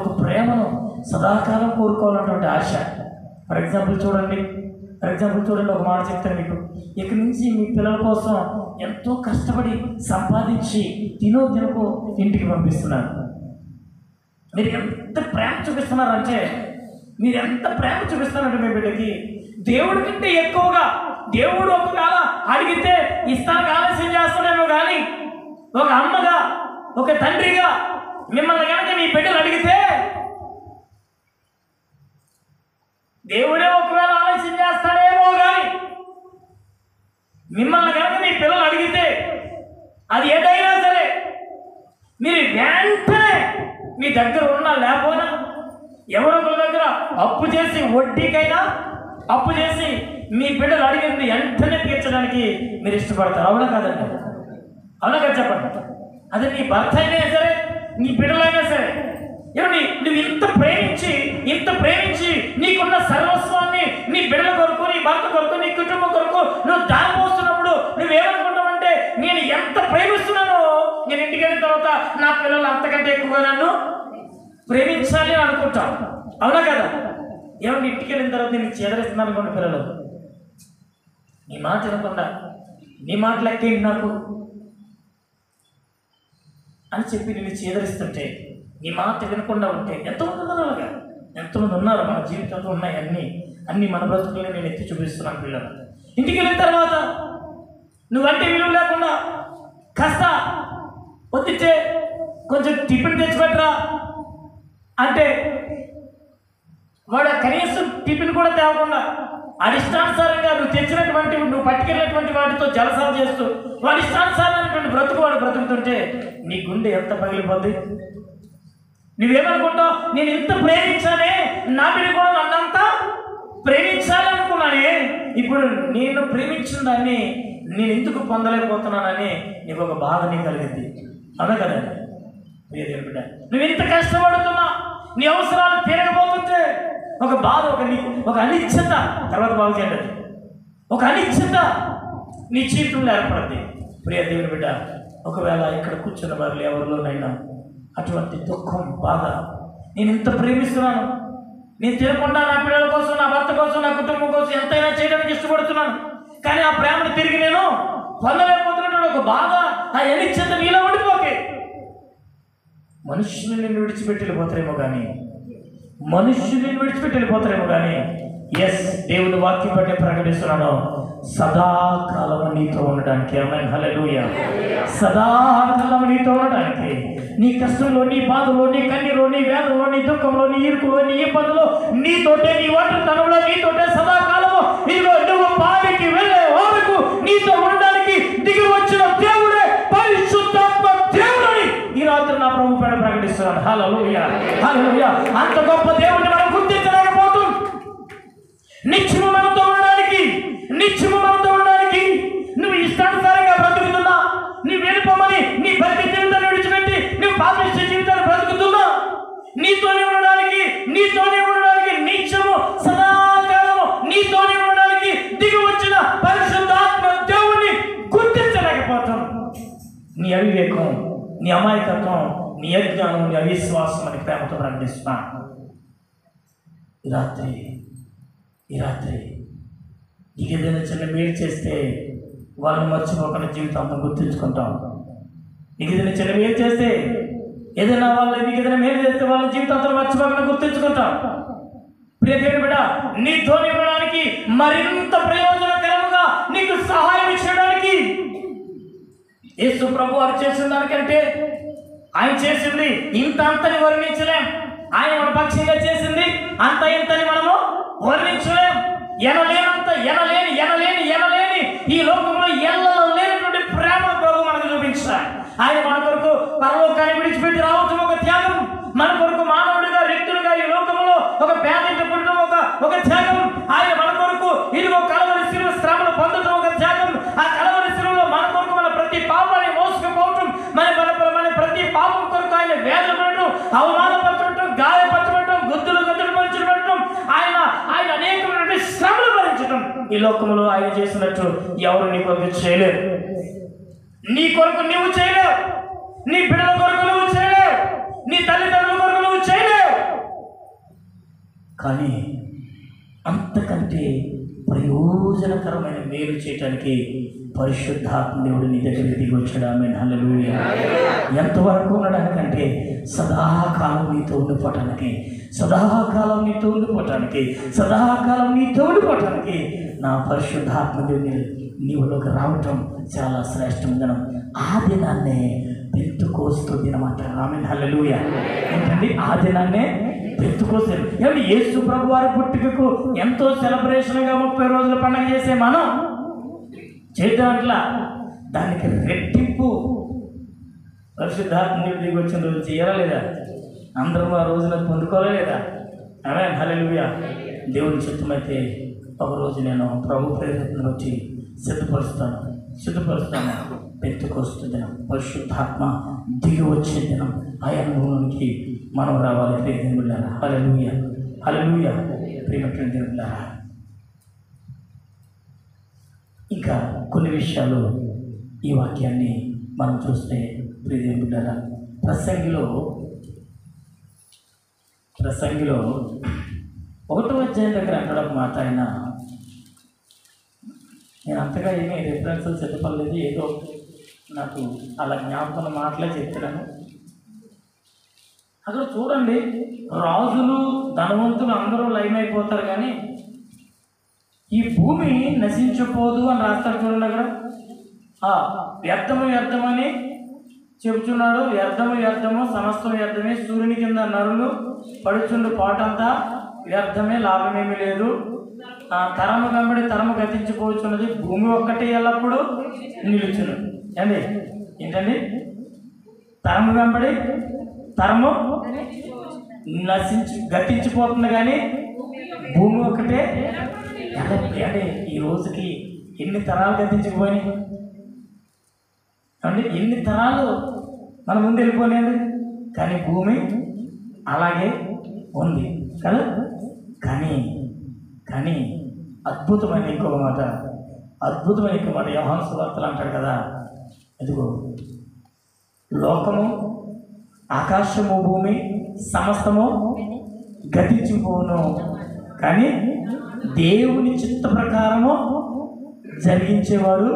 ఒక ప్రేమను సదాకాలం కోరుకోవాలన్నటువంటి ఆశ. ఫర్ ఎగ్జాంపుల్ చూడండి, ఒక మాట చెప్తాను మీకు. ఇక్కడి నుంచి మీ పిల్లల కోసం ఎంతో కష్టపడి సంపాదించి తినకో ఇంటికి పంపిస్తున్నారు. మీరు ఎంత ప్రేమ చూపిస్తున్నారంటే మీ బిడ్డకి దేవుడి కంటే ఎక్కువగా దేవుడు ఒకవేళ అడిగితే ఇస్తానికి ఆలస్యం చేస్తాడేమో కానీ, ఒక అమ్మగా, ఒక తండ్రిగా మిమ్మల్ని కనుక మీ బిడ్డలు అడిగితే దేవుడే ఒకవేళ ఆలస్యం చేస్తాడేమో కానీ, మిమ్మల్ని కనుక మీ పిల్లలు అడిగితే అది ఏదైనా సరే మీరు వెంటనే మీ దగ్గర ఉన్నా లేకపోయినా ఎవరొకరి దగ్గర అప్పు చేసి వడ్డీకైనా అప్పు చేసి మీ బిడ్డలు అడిగింది వెంటనే తీర్చడానికి మీరు ఇష్టపడతారు. అవునా కాదండి? అవునా కదా చెప్పండి. అదే నీ భర్త అయినా సరే, నీ బిడ్డలైనా సరే, నువ్వు ఇంత ప్రేమించి నీకున్న సర్వస్వాన్ని నీ బిడ్డల కొరకు, నీ భర్త కొరకు, నీ కుటుంబం కొరకు నువ్వు దారి పోస్తున్నప్పుడు నువ్వేమనుకుంటావంటే, నేను ఎంత ప్రేమిస్తున్నానో నేను ఇంటికి వెళ్ళిన తర్వాత నా పిల్లలు అంతకంటే ఎక్కువగా నన్ను ప్రేమించాలి అని అనుకుంటాం. అవునా కదా? ఏమన్నా ఇంటికి వెళ్ళిన తర్వాత నేను చెదరిస్తున్నాను అనుకోండి, పిల్లలు నీ మాట వినకుండా నీ మాట లెక్కేంటి నాకు అని చెప్పి నేను చెదరిస్తుంటే, నీ మాట వినకుండా ఉంటే ఎంతమంది ఉన్నారు మన జీవితంలో ఉన్నాయి. అన్నీ మన బ్రతుకులే నేను ఎత్తి చూపిస్తున్నాను. పిల్లలు ఇంటికి వెళ్ళిన తర్వాత నువ్వంటే విలువ లేకుండా కాస్త పొద్దుటే కొంచెం టిఫిన్ తెచ్చిపెట్టరా అంటే వాడు కనీసం టిఫిన్ కూడా తేవకుండా వాడి ఇష్టానుసారంగా నువ్వు పట్టుకెళ్ళినటువంటి వాటితో జలసాలు చేస్తూ వాడి ఇష్టానుసారమైనటువంటి వాడు బ్రతుకుతుంటే నీ గుండె ఎంత పగిలిపోద్ది. నువ్వేమనుకుంటావు? నేను ఇంత ప్రేమించానే, నా బిడ్డ కూడా నన్నంతా ప్రేమించాలనుకున్నానే, ఇప్పుడు నేను ప్రేమించిన దాన్ని నేను ఎందుకు పొందలేకపోతున్నానని నీకు ఒక బాధ నీకు కలిగింది. అవునా కదా? బిడ్డ, నువ్వు ఇంత కష్టపడుతున్నా, నీ అవసరాలు తీరకపోతుంటే ఒక బాధ, ఒక అనిశ్చిత, తర్వాత బాగు చేయండి, ఒక అనిశ్చిత నీ జీవితంలో ఏర్పడుతుంది. ప్రియ దేవుని బిడ్డ, ఒకవేళ ఇక్కడ కూర్చున్న వారు ఎవరిలోనైనా అటువంటి దుఃఖం, బాధ, నేను ఇంత ప్రేమిస్తున్నాను, నేను తినకుండా నా పిల్లల కోసం, నా భర్త కోసం, నా కుటుంబం కోసం ఎంతైనా చేయడానికి ఇష్టపడుతున్నాను, కానీ ఆ ప్రేమను తిరిగి నేను పొందలేకపోతున్నాను, ఒక బాధ, ఆ అనిశ్చిత నీలో ఉండిపోకే. మనుషులు నిన్ను విడిచిపెట్టి వెళ్ళిపోతారేమో కానీ ఎస్, దేవుని వాక్యం బట్టి ప్రకటిస్తున్నాను, సదాకాలం నీతో ఉండడానికి. ఆమేన్. హల్లెలూయా. సదాకాలం నీతో ఉండడానికి, నీ కష్టంలో, నీ బాధలో, నీ కన్నీలో, నీ వేదనలో, నీ దుఃఖంలో, నీ ఇరుకులో, నీ ఇబ్బందులో, నీతోటే, నీ ఒంటరితనంలో నీతోటే సదాకాలము ఇదిగో నువ్వు పాడికి వెళ్ళే వరకు నీతో ఉండడానికి దిగి వచ్చిన దేవుడే పరిశుద్ధాత్మ దేవుడని ఈ రాత్రి నా ప్రభు పేడ ప్రకటిస్తున్నాను. హల్లెలూయా, హల్లెలూయా. అంత గొప్ప దేవుడిని మనం గుర్తించలేకపోతాం. నిత్యము మనతో ఉండడానికి నువ్వు ఇష్టానుసారంగా బ్రతుకుతున్నా, నీ వెళ్ళిపోమని నీ భక్తి జీవితాన్ని విడిచిపెట్టి నువ్వు పాపిష్ట జీవితాన్ని బ్రతుకుతున్నా, నీతోనే ఉండడానికి నిత్యము సదాకాలము నీతోనే ఉండడానికి దిగి వచ్చిన పరిశుద్ధాత్మ దేవుణ్ణి గుర్తించలేకపోతాం. నీ అవివేకం, నీ అమాయకత్వం, నీ అజ్ఞానం, నీ అవిశ్వాసం అని ప్రేమతో ప్రకటిస్తున్నా. ఈ రాత్రి నీకు ఏదైనా చిన్న మేలు చేస్తే వాళ్ళని మర్చిపోకుండా జీవితాంతం గుర్తుంచుకుంటాం. నీకు ఏదైనా చిన్న మేలు చేస్తే, ఏదైనా వాళ్ళు నీకు ఏదైనా మేలు చేస్తే వాళ్ళ జీవితాంతం మర్చిపోకుండా గుర్తుంచుకుంటాం. ప్రియమైన బిడ్డ, నీతో ఇవ్వడానికి మరింత ప్రయోజనకరముగా నీకు సహాయం చేయడానికి యేసు ప్రభు వారు చేసిన దానికంటే ఆయన చేసింది ఇంత అంతని వర్ణించలేం. ఆయన మన పక్షంగా చేసింది అంత ఇంతని మనము వర్ణించలేం. ఎనలేని ఈ లోకంలో ఎల్లలో లేనటువంటి ప్రేమను ప్రభు మనకు చూపించాలి. ఆయన మన కొరకు పరలోకాన్ని విడిచిపెట్టి రావటం ఒక త్యాగం, మన కొరకు మానవుడిగా వ్యక్తులుగా ఈ లోకంలో ఒక పేదరిక పుట్టడం ఒక త్యాగం. ఆయన మన కొరకు ఇదిగో కలవరి శిలువ శ్రమను పొందడం ఒక త్యాగం. ఆ కలవరి శిలువలో మన కొరకు మన ప్రతి పాపాన్ని మోసుకుపోవటం, మన ప్రతి పాపం కొరకు ఆయన వేదన పడటం, అవమానపరచడం, గాయపరచబడటం, గుద్దులు పరచబడటం, ఆయన అనేకమైనటువంటి శ్రమలు భరించడం ఈ లోకంలో ఆయన చేసినట్టు ఎవరు నీ కొరకు చేయలేరు. నీ కొరకు నువ్వు చేయలేవు, నీ బిడ్డల కొరకు నువ్వు చేయలేవు, నీ తల్లిదండ్రుల కొరకు నువ్వు చేయలేవు. కానీ అంతకంటే ప్రయోజనకరమైన మేలు చేయటానికి పరిశుద్ధాత్మ దేవుడు నీ దగ్గరికి దిగి వచ్చాడు. ఆమేన్, హల్లెలూయా. ఎంతవరకు ఉండడానికంటే సదాకాలం నీతో ఉండిపోవటానికి, సదాకాలం నీతో ఉండిపోవటానికి నా పరిశుద్ధాత్మ దేవుని నీవులోకి రావటం చాలా శ్రేష్టం దినం. ఆ దినాన్నే పెంతెకోస్తు దినం అంటారు. ఆమేన్, హల్లెలూయా. ఏంటండి ఆ దినాన్నే పెంతెకోస్తు. ఏమంటే యేసు ప్రభు వారి పుట్టుకకు ఎంతో సెలబ్రేషన్గా 30 రోజుల పండుగ చేసే మనం చేయటంట్లా దానికి రెట్టింపు పరిశుద్ధాత్మ దిగి వచ్చిన రోజు చేయాలా? అందరూ ఆ రోజున పొందుకోలేదా? ఆమేన్, హల్లెలూయా. దేవుని చిత్తమైతే ఒకరోజు నేను ప్రభు ప్రేరేపణ వచ్చి సిద్ధపరుస్తాను. పెంతెకోస్తు దినం, పరిశుద్ధాత్మ దిగి వచ్చే దినం. ఆ అనుభవానికి మనం రావాలి. ప్రియమిత్రులారా, హల్లెలూయా. ప్రియమైనటువంటి దేవులారా, ఇంకా కొన్ని విషయాలు ఈ వాక్యాన్ని మనం చూస్తే ప్రియమిత్రులారా, ప్రసంగిలో 1వ అధ్యాయం దగ్గర అక్కడ ఒక మాట ఆయన, నేను అంతగా ఏమీ రిఫరెన్సులు చెప్పలేదు, ఏదో నాకు అలా జ్ఞాపకం మాటలే చెప్తున్నాను. అక్కడ చూడండి, రాజులు ధనవంతులు అందరూ లైన్ అయిపోతారు, కానీ ఈ భూమి నశించిపోదు అని రాస్తాడు. చూడండి అక్కడ వ్యర్థమని చెబుతున్నాడు. వ్యర్థము సమస్తం వ్యర్థమే, సూర్యుని కింద నరులు పడుచుండు పాటంతా వ్యర్థమే, లాభమేమీ లేదు. తరము వెంబడి తరము గతించిపోతున్నది, భూమి ఒక్కటి ఎల్లప్పుడూ నిలుచును. ఏంటండి తరము వెంబడి తరము గతించిపోతుంది, కానీ భూమి ఒక్కటే. అంటే ఈ రోజుకి ఎన్ని తరాలు గతించకపోయినాయి అంటే, ఎన్ని తరాలు మన ముందు వెళ్ళిపోలేండి, కానీ భూమి అలాగే ఉంది కదా. కానీ అద్భుతమైన ఇంకొక మాట యోహాను సువార్తలు అంటాడు కదా, ఇదిగో లోకము, ఆకాశము, భూమి సమస్తము గతించిపోను, కానీ దేవుని చిత్త ప్రకారము జరిగించేవాడు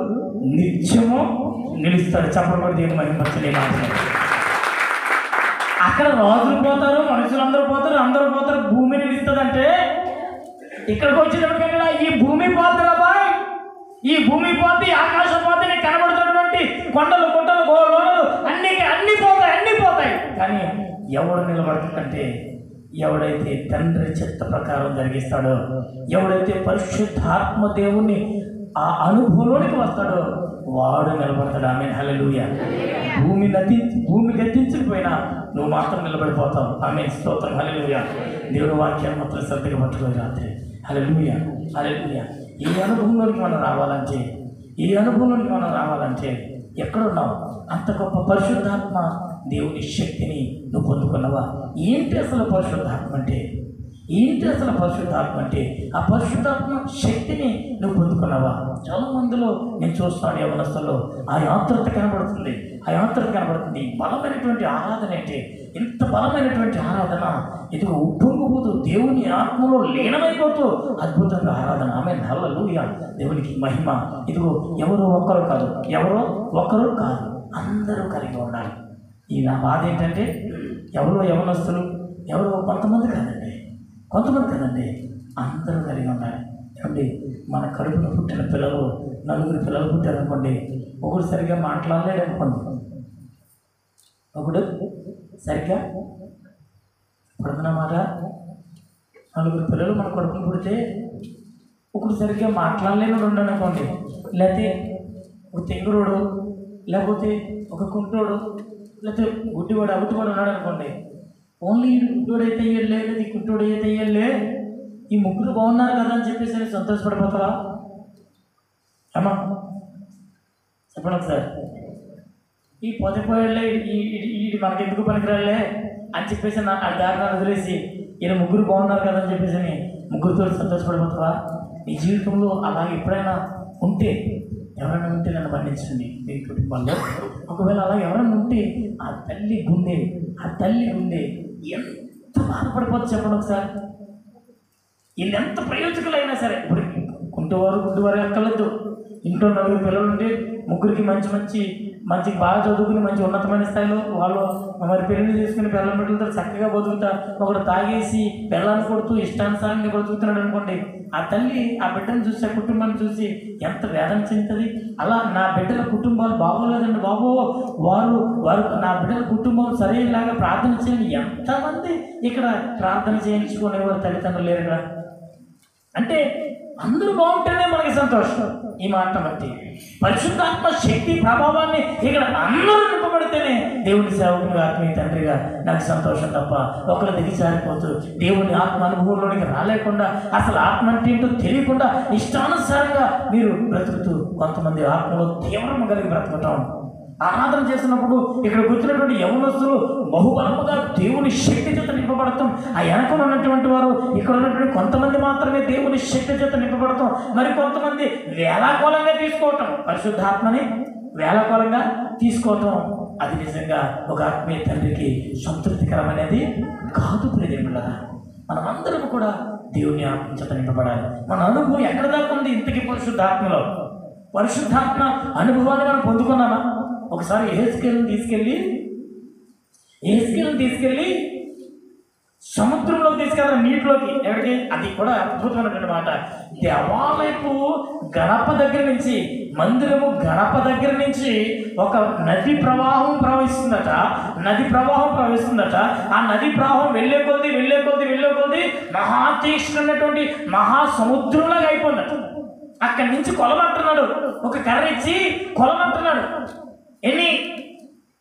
నిత్యము నిలుస్తాడు. చెప్పబడి దేవుని మహిమపరచలే మాట. అక్కడ రాజులు పోతారు, మనుషులందరూ పోతారు, అందరూ పోతారు, భూమి నిలుస్తుందంటే ఇక్కడికి వచ్చేటప్పటికన్నా ఈ భూమి పోతారా బాయ్, ఈ భూమి పోతే, ఆకాశం పోతే, నీకు కనబడుతున్నటువంటి కొండలు లోనలు అన్ని పోతాయి. కానీ ఎవడు నిలబడుతుందంటే ఎవడైతే తండ్రి చిత్త ప్రకారం జరిగిస్తాడో, ఎవడైతే పరిశుద్ధాత్మ దేవుణ్ణి ఆ అనుభవంలోనికి వస్తాడో వాడు నిలబడతాడు. ఆమేన్, హల్లెలూయా. భూమి గతించకపోయినా నువ్వు మాత్రం నిలబడిపోతావు. ఆమేన్, స్తోత్రం, హల్లెలూయా. దేవుని వాక్యాన్ని మాత్రం శ్రద్ధగా పట్టుకోవాలి రాత్రి. హల్లెలూయా. ఈ అనుభవంలోనికి మనం రావాలంటే ఎక్కడున్నావు? అంత గొప్ప పరిశుద్ధాత్మ దేవుని శక్తిని నువ్వు పొందుకున్నావా? ఏంటి అసలు పరిశుద్ధాత్మ అంటే? ఆ పరిశుద్ధాత్మ శక్తిని నువ్వు పొందుకున్నావా? చాలా మందిలో నేను చూస్తాను, యవనస్తుల్లో ఆ యాత్రత కనబడుతుంది. బలమైనటువంటి ఆరాధన అంటే, ఇంత బలమైనటువంటి ఆరాధన, ఇదిగో ఉప్పొంగిపోతూ దేవుని ఆత్మలో లీనమైపోతూ అద్భుతంగా ఆరాధన. ఆమేన్, హల్లెలూయా, దేవునికి మహిమ. ఇదిగో ఎవరో ఒక్కరు కాదు, ఎవరో ఒక్కరు కాదు, అందరూ కలిగి ఉండాలి. ఈ నా బాధ ఏంటంటే ఎవరో యవనస్తులు, ఎవరో కొంతమంది కాదండి, అందరూ కలిగి ఉండాలి. ఏమండి, మన కడుపులో పుట్టిన పిల్లలు 4 పిల్లలు పుట్టారనుకోండి, ఒకడు సరిగ్గా మాట్లాడలేడు అనుకోండి, ఒకడు సరిగ్గా పడుతున్నమాట. 4 పిల్లలు మన కడుపును పుడితే ఒకడు సరిగ్గా మాట్లాడలేని ఉండను అనుకోండి, లేకపోతే ఒక తెంగురోడు, లేకపోతే ఒక కుంటోడు, లేకపోతే గుడ్డివాడు అవిటివాడు ఉన్నాడు అనుకోండి. ఓన్లీ ఈ గుడ్డోడైతే అయ్యలే, లేదా ఈ కుంటోడు అయితే అయ్యలే, ఈ ముగ్గురు బాగున్నారు కదా అని చెప్పేసి సంతోషపడిపోతావా? అమ్మా చెప్పండి సార్. ఈ పొదపోయాళ్ళే, ఈ మనకెందుకు పనికిరాలే అని చెప్పేసి ఆ దారిని వదిలేసి ఈయన ముగ్గురు బాగున్నారు కదా అని చెప్పేసి ముగ్గురితో సంతోషపడిపోతావా? నీ జీవితంలో అలా ఎప్పుడైనా ఉంటే, ఎవరైనా ఉంటే నన్ను మన్నించండి మీ కుటుంబాల్లో. ఒకవేళ అలా ఎవరైనా ఉంటే ఆ తల్లి గుండె ఎంత బాధపడిపోతుంది చెప్పండి ఒకసారి. వీళ్ళు ఎంత ప్రయోజకులైనా సరే, ఇప్పుడు గుడ్డివారు ఎక్కలేదు. ఇంట్లో 4 పిల్లలు ఉంటే ముగ్గురికి మంచి బాగా చదువుకుని మంచి ఉన్నతమైన స్థాయిలో వాళ్ళు మరి పెళ్లి చేసుకుని పిల్లల బిడ్డలతో చక్కగా బతుకుతా, ఒకడు తాగేసి పిల్లల్ని కొడుతూ ఇష్టానుసారంగా బతుకుతున్నాడు అనుకోండి, ఆ తల్లి ఆ బిడ్డను చూసి, ఆ కుటుంబాన్ని చూసి ఎంత వేదన చెందుతుంది. అలా నా బిడ్డల కుటుంబాలు బాగోలేదండి బాబు, వారు నా బిడ్డల కుటుంబం సరైనలాగా ప్రార్థన చేయండి. ఎంతమంది ఇక్కడ ప్రార్థన చేయించుకునేవారు తల్లిదండ్రులు లేరు కదా. అంటే అందరూ బాగుంటేనే మనకి సంతోషం. ఈ మాట బట్టి పరిశుద్ధాత్మ శక్తి ప్రభావాన్ని ఇక్కడ అందరూ నింపబడితేనే దేవుని సేవకునిగా, ఆత్మీయ తండ్రిగా నాకు సంతోషం తప్ప ఒకరి దిగిచారిపోతూ దేవుని ఆత్మ అనుభవంలోనికి రాలేకుండా, అసలు ఆత్మ అంటే ఏంటో తెలియకుండా ఇష్టానుసారంగా మీరు బ్రతుకుతూ కొంతమంది ఆత్మలో తీవ్రం కలిగి బ్రతకటం. ఆరాధన చేసినప్పుడు ఇక్కడ కూర్చున్నటువంటి యవనస్తులు బహుబలముగా దేవుని శక్తి చేత నింపబడతాం. ఆ వెనకలు ఉన్నటువంటి వారు, ఇక్కడ ఉన్నటువంటి కొంతమంది మాత్రమే దేవుని శక్తి చేత నింపబడతాం. మరి కొంతమంది వేలాకోలంగా తీసుకోవటం, పరిశుద్ధాత్మని వేలాకోలంగా తీసుకోవటం, అది నిజంగా ఒక ఆత్మీయ తండ్రికి సంతృప్తికరమైనది కాదు. ప్రియదేవులారా, మనమందరం కూడా దేవుని ఆత్మ చేత నింపబడాలి. మన అనుభవం ఎక్కడ దాకా ఉంది ఇంతకీ పరిశుద్ధాత్మలో? పరిశుద్ధాత్మ అనుభవాన్ని మనం పొందుకున్నామా? ఒకసారి యెహెజ్కేలుని తీసుకెళ్ళి సముద్రంలోకి తీసుకెళ్ళాలి, నీటిలోకి. ఎక్కడికి? అది కూడా అద్భుతమైనటువంటి మాట. దేవాలయపు గడప దగ్గర నుంచి, మందిరము గడప దగ్గర నుంచి ఒక నది ప్రవాహం ప్రవహిస్తుందట. ఆ నది ప్రవాహం వెళ్ళే కొద్ది మహాతీక్ష్ణమైనటువంటి మహాసముద్రంలాగా అయిపోయిందట. అక్కడి నుంచి కొలమంటున్నాడు, ఒక కర్ర ఇచ్చి కొలమంటున్నాడు. ఎన్ని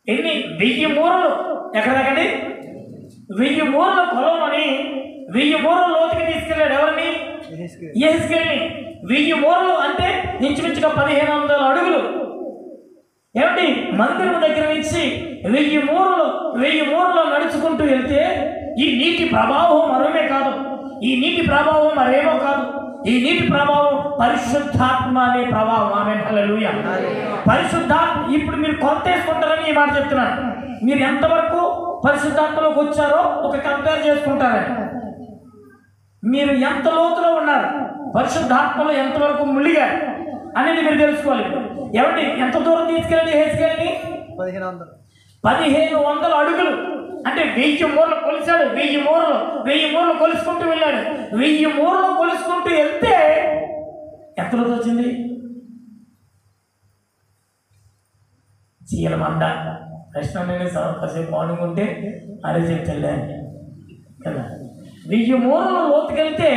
1000 మూరలు. ఎక్కడ దాకండి? 1000 మూరలు కొలవమని 1000 మూరలు లోతుకి తీసుకెళ్ళాడు. ఎవరిని? యెహెజ్కేలుని. 1000 మూరలు అంటే ఇంచుమించుగా 1500 అడుగులు. ఏమిటి? మందిరం దగ్గర నుంచి 1000 మూరలు నడుచుకుంటూ వెళ్తే ఈ నీటి ప్రభావం మరేమో కాదు, ఈ నీటి ప్రభావం పరిశుద్ధాత్మ అనే ప్రభావం. ఆమేన్, హల్లెలూయా. పరిశుద్ధాత్మ. ఇప్పుడు మీరు కొంత వేసుకుంటారని ఈ మాట చెప్తున్నాను. మీరు ఎంతవరకు పరిశుద్ధాత్మలోకి వచ్చారో ఒక కంపేర్ చేసుకుంటారని. మీరు ఎంత లోతులో ఉన్నారు, పరిశుద్ధాత్మలో ఎంతవరకు మునిగారు అనేది మీరు తెలుసుకోవాలి. ఏమండి, ఎంత దూరం తీసుకెళ్ళండి యెహెజ్కేలుని? 1500 అడుగులు. అంటే 1000 మూరలు కొలిచాడు. 1000 మూరలు కొలుసుకుంటూ వెళ్ళాడు. 1000 మూరలు కొలుసుకుంటూ వెళ్తే ఎంతలోకి వచ్చింది? చీలమండ. ప్రశ్న నేను కాసేపు మార్నింగ్ ఉంటే అదే చెప్తాను కదా. 1000 మూరలు లోతుకెళ్తే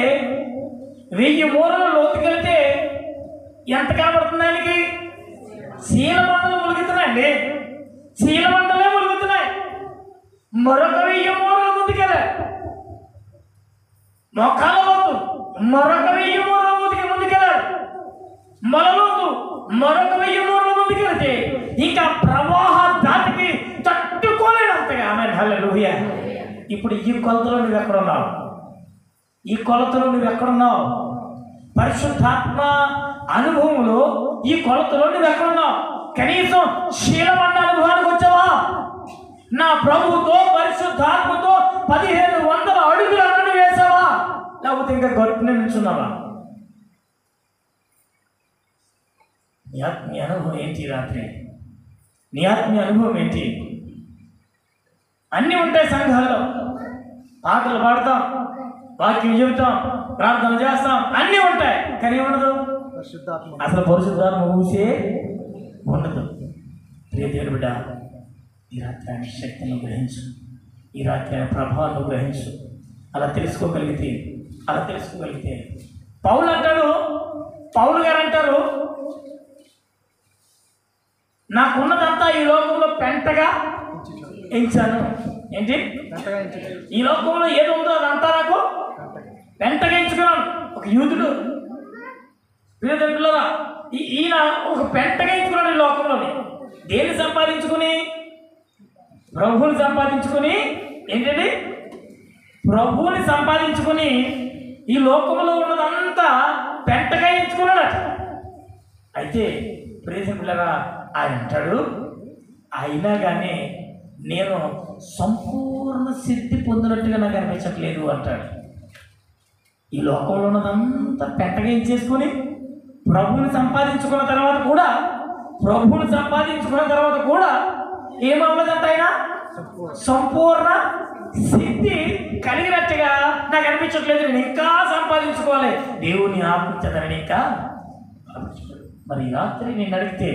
ఎంత కనబడుతుంది ఆయనకి? చీలమండలు ములుగుతున్నాయండి. చీలమండలే ములుగుతున్నాయి. మరొక 1000 మూరలు ముందుకెళ్ళాడు. మొక్కల లోతు మరొక 1000 మూరలు ముందుకెళ్ళాడు. మొలలోతు మరొక 1000 మూరలు ముందుకెళ్తే ఇంకా ప్రవాహ దాటికి తట్టుకోలేడు అంతగా. ఆమేన్, హల్లెలూయా. ఇప్పుడు ఈ కొలతలో నువ్వు ఎక్కడున్నావు? పరిశుద్ధాత్మ అనుభవంలో ఈ కొలతలో నువ్వు ఎక్కడున్నావు? కనీసం శీలమండ అనుభవానికి వచ్చావా? నా ప్రభుతో పరిశుద్ధాత్మ కాకపోతే ఇంకా గట్టునే నిల్చున్నావా? నీ ఆత్మీయ అనుభవం ఏంటి? రాత్రి నీ ఆత్మీయ అనుభవం ఏంటి? అన్నీ ఉంటాయి సంఘాల్లో, పాటలు పాడతాం, వాక్యం చెబుతాం, ప్రార్థన చేస్తాం, అన్నీ ఉంటాయి. కానీ ఏముండదు, అసలు పరిశుద్ధాత్మ ఊసే ఉండదు. ప్రియ దేవుని బిడ్డ, ఈ రాత్రి ఆయన శక్తిని గ్రహించు, ఈ రాత్రి ఆయన ప్రభావాన్ని గ్రహించు. అలా తెలుసుకోగలిగితే పౌలు గారు అంటారు, నాకున్నదంతా ఈ లోకంలో పెంటగా ఎంచాను. ఏంటి? ఈ లోకంలో ఏది ఉందో అదంతా నాకు పెంటగా ఎంచుకున్నాను. ఒక యూదుడు ఈయన ఒక పెంటగా ఎంచుకున్నాడు ఈ లోకంలోని. దేన్ని సంపాదించుకుని? ప్రభువుని సంపాదించుకుని. ఏంటండి? ప్రభువుని సంపాదించుకుని ఈ లోకంలో ఉన్నదంతా పెంటగా ఎంచుకున్నాడు. అయితే ప్రియమిత్రులారా, ఆయన అంటాడు, అయినా కానీ నేను సంపూర్ణ సిద్ధి పొందినట్టుగా నాకు అనిపించట్లేదు అంటాడు. ఈ లోకంలో ఉన్నదంతా పెంటగా ఎంచేసుకుని ప్రభువుని సంపాదించుకున్న తర్వాత కూడా ఏమవ్వలేదంట, ఆయన సంపూర్ణ సిద్ధి కలిగినట్టుగా నాకు అనిపించట్లేదు. నేను ఇంకా సంపాదించుకోవాలి, దేవుని ఆత్మించదని ఇంకా. మరి ఈ రాత్రి నేను అడిగితే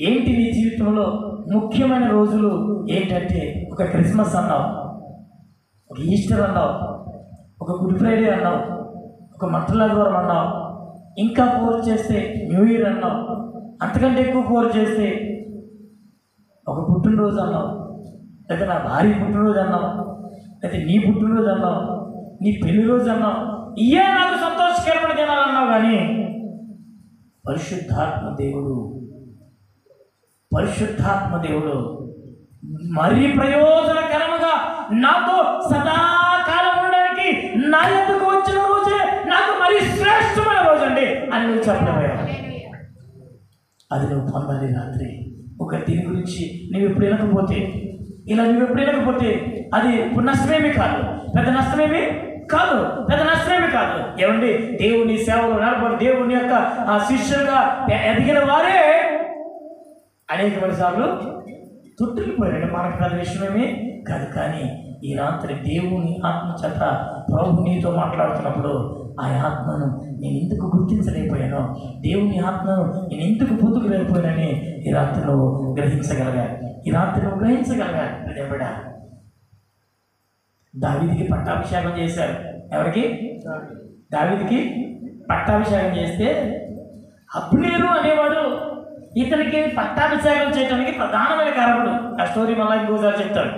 ఏంటి నీ జీవితంలో ముఖ్యమైన రోజులు ఏంటంటే, ఒక క్రిస్మస్ అన్నావు, ఒక ఈస్టర్ అన్నావు, ఒక గుడ్ ఫ్రైడే అన్నావు, ఒక మంటలాదివారం అన్నావు, ఇంకా పోరు చేస్తే న్యూ ఇయర్ అన్నావు, అంతకంటే ఎక్కువ పోరు చేస్తే ఒక పుట్టినరోజు అన్నావు, లేదా నా భార్య పుట్టినరోజు అన్నావు, లేదా నీ పుట్టినరోజు అన్నావు, నీ పెళ్లి రోజు అన్నావు. ఇయే నాకు సంతోషకరమైన దినాలు అన్నావు. కానీ పరిశుద్ధాత్మ దేవుడు మరీ ప్రయోజనకరముగా నాతో సదాకాలం ఉండడానికి నా యొద్దకు వచ్చిన రోజే నాకు మరీ శ్రేష్టమైన రోజు అండి అని నువ్వు చెప్పలేవా? అది నువ్వు పొందాలి రాత్రి. ఒక దీని గురించి నువ్వు ఎప్పుడు వినకపోతే అది నష్టమేమీ కాదు, పెద్ద నష్టమేమీ కాదు. ఏమండి, దేవుని సేవలు నడపడి దేవుని యొక్క శిష్యులుగా ఎదిగిన వారే అనేకమైన సార్లు తుట్టుకుపోయాడు. మనకు పెద్ద విషయమేమీ కాదు. కానీ ఈ రాత్రి దేవుని ఆత్మ చేత ప్రభు నీతో మాట్లాడుతున్నప్పుడు ఆ ఆత్మను నేను ఎందుకు గుర్తించలేకపోయానో, దేవుని ఆత్మను నేను ఎందుకు పొందుకోలేకపోయానని ఈ రాత్రి నువ్వు గ్రహించగలగాలి. దేవుడా, దావీదుకి పట్టాభిషేకం చేశారు. ఎవరికి? దావీదుకి పట్టాభిషేకం చేస్తే అబ్నేరు అనేవాడు ఇతనికి పట్టాభిషేకం చేయడానికి ప్రధానమైన కారకుడు. ఆ స్టోరీ మళ్ళీ ఇంకోసారి చెప్తాడు.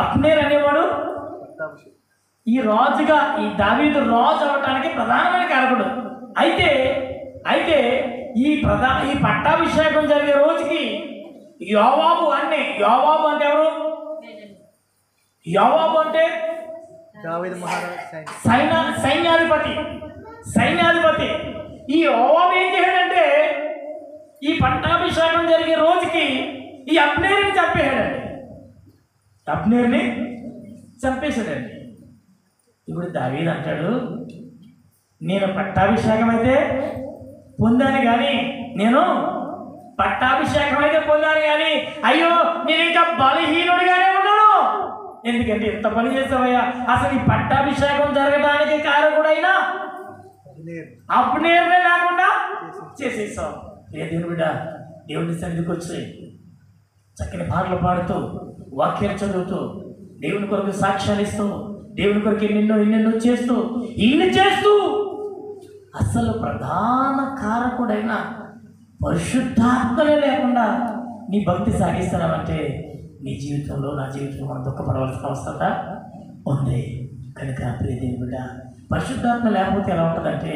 అబ్నేరు అనేవాడు ఈ దావీదు రాజు అవటానికి ప్రధానమైన కారకుడు. అయితే ఈ పట్టాభిషేకం జరిగే రోజుకి యోవాబు అంటే ఎవరు? యోవాబు అంటే సైన్యాధిపతి. ఈ యోవాబు ఏం చేశాడంటే, ఈ పట్టాభిషేకం జరిగే రోజుకి ఈ అబ్నేరుని చంపేశాడండి. ఇప్పుడు దావీదు అంటాడు, నేను పట్టాభిషేకం అయితే పొందాను కానీ అయ్యో నేను ఇంకా బలహీనుడిగానే ఉన్నాను. ఎందుకంటే ఎంత పని చేస్తావయ్యా, అసలు ఈ పట్టాభిషేకం జరగడానికి కారకుడైనా అబ్నేరునే లేకుండా చేసేసావు. దేవుని బిడ్డ, దేవుని సన్నిధికి వచ్చి చక్కని పాటలు పాడుతూ, వాక్యాలు చదువుతూ, దేవుని కొరకు సాక్ష్యాలు ఇస్తూ, దేవుని కొరకు ఎన్నెన్నో చేస్తూ అసలు ప్రధాన కారకుడైన పరిశుద్ధాత్మలే లేకుండా నీ భక్తి సాగిస్తున్నావంటే నీ జీవితంలో, నా జీవితంలో మనం దుఃఖపడవలసిన అవసరం ఉంది. కనుక ప్రియ దేవుని బిడ్డ, పరిశుద్ధాత్మ లేకపోతే ఎలా ఉంటుందంటే,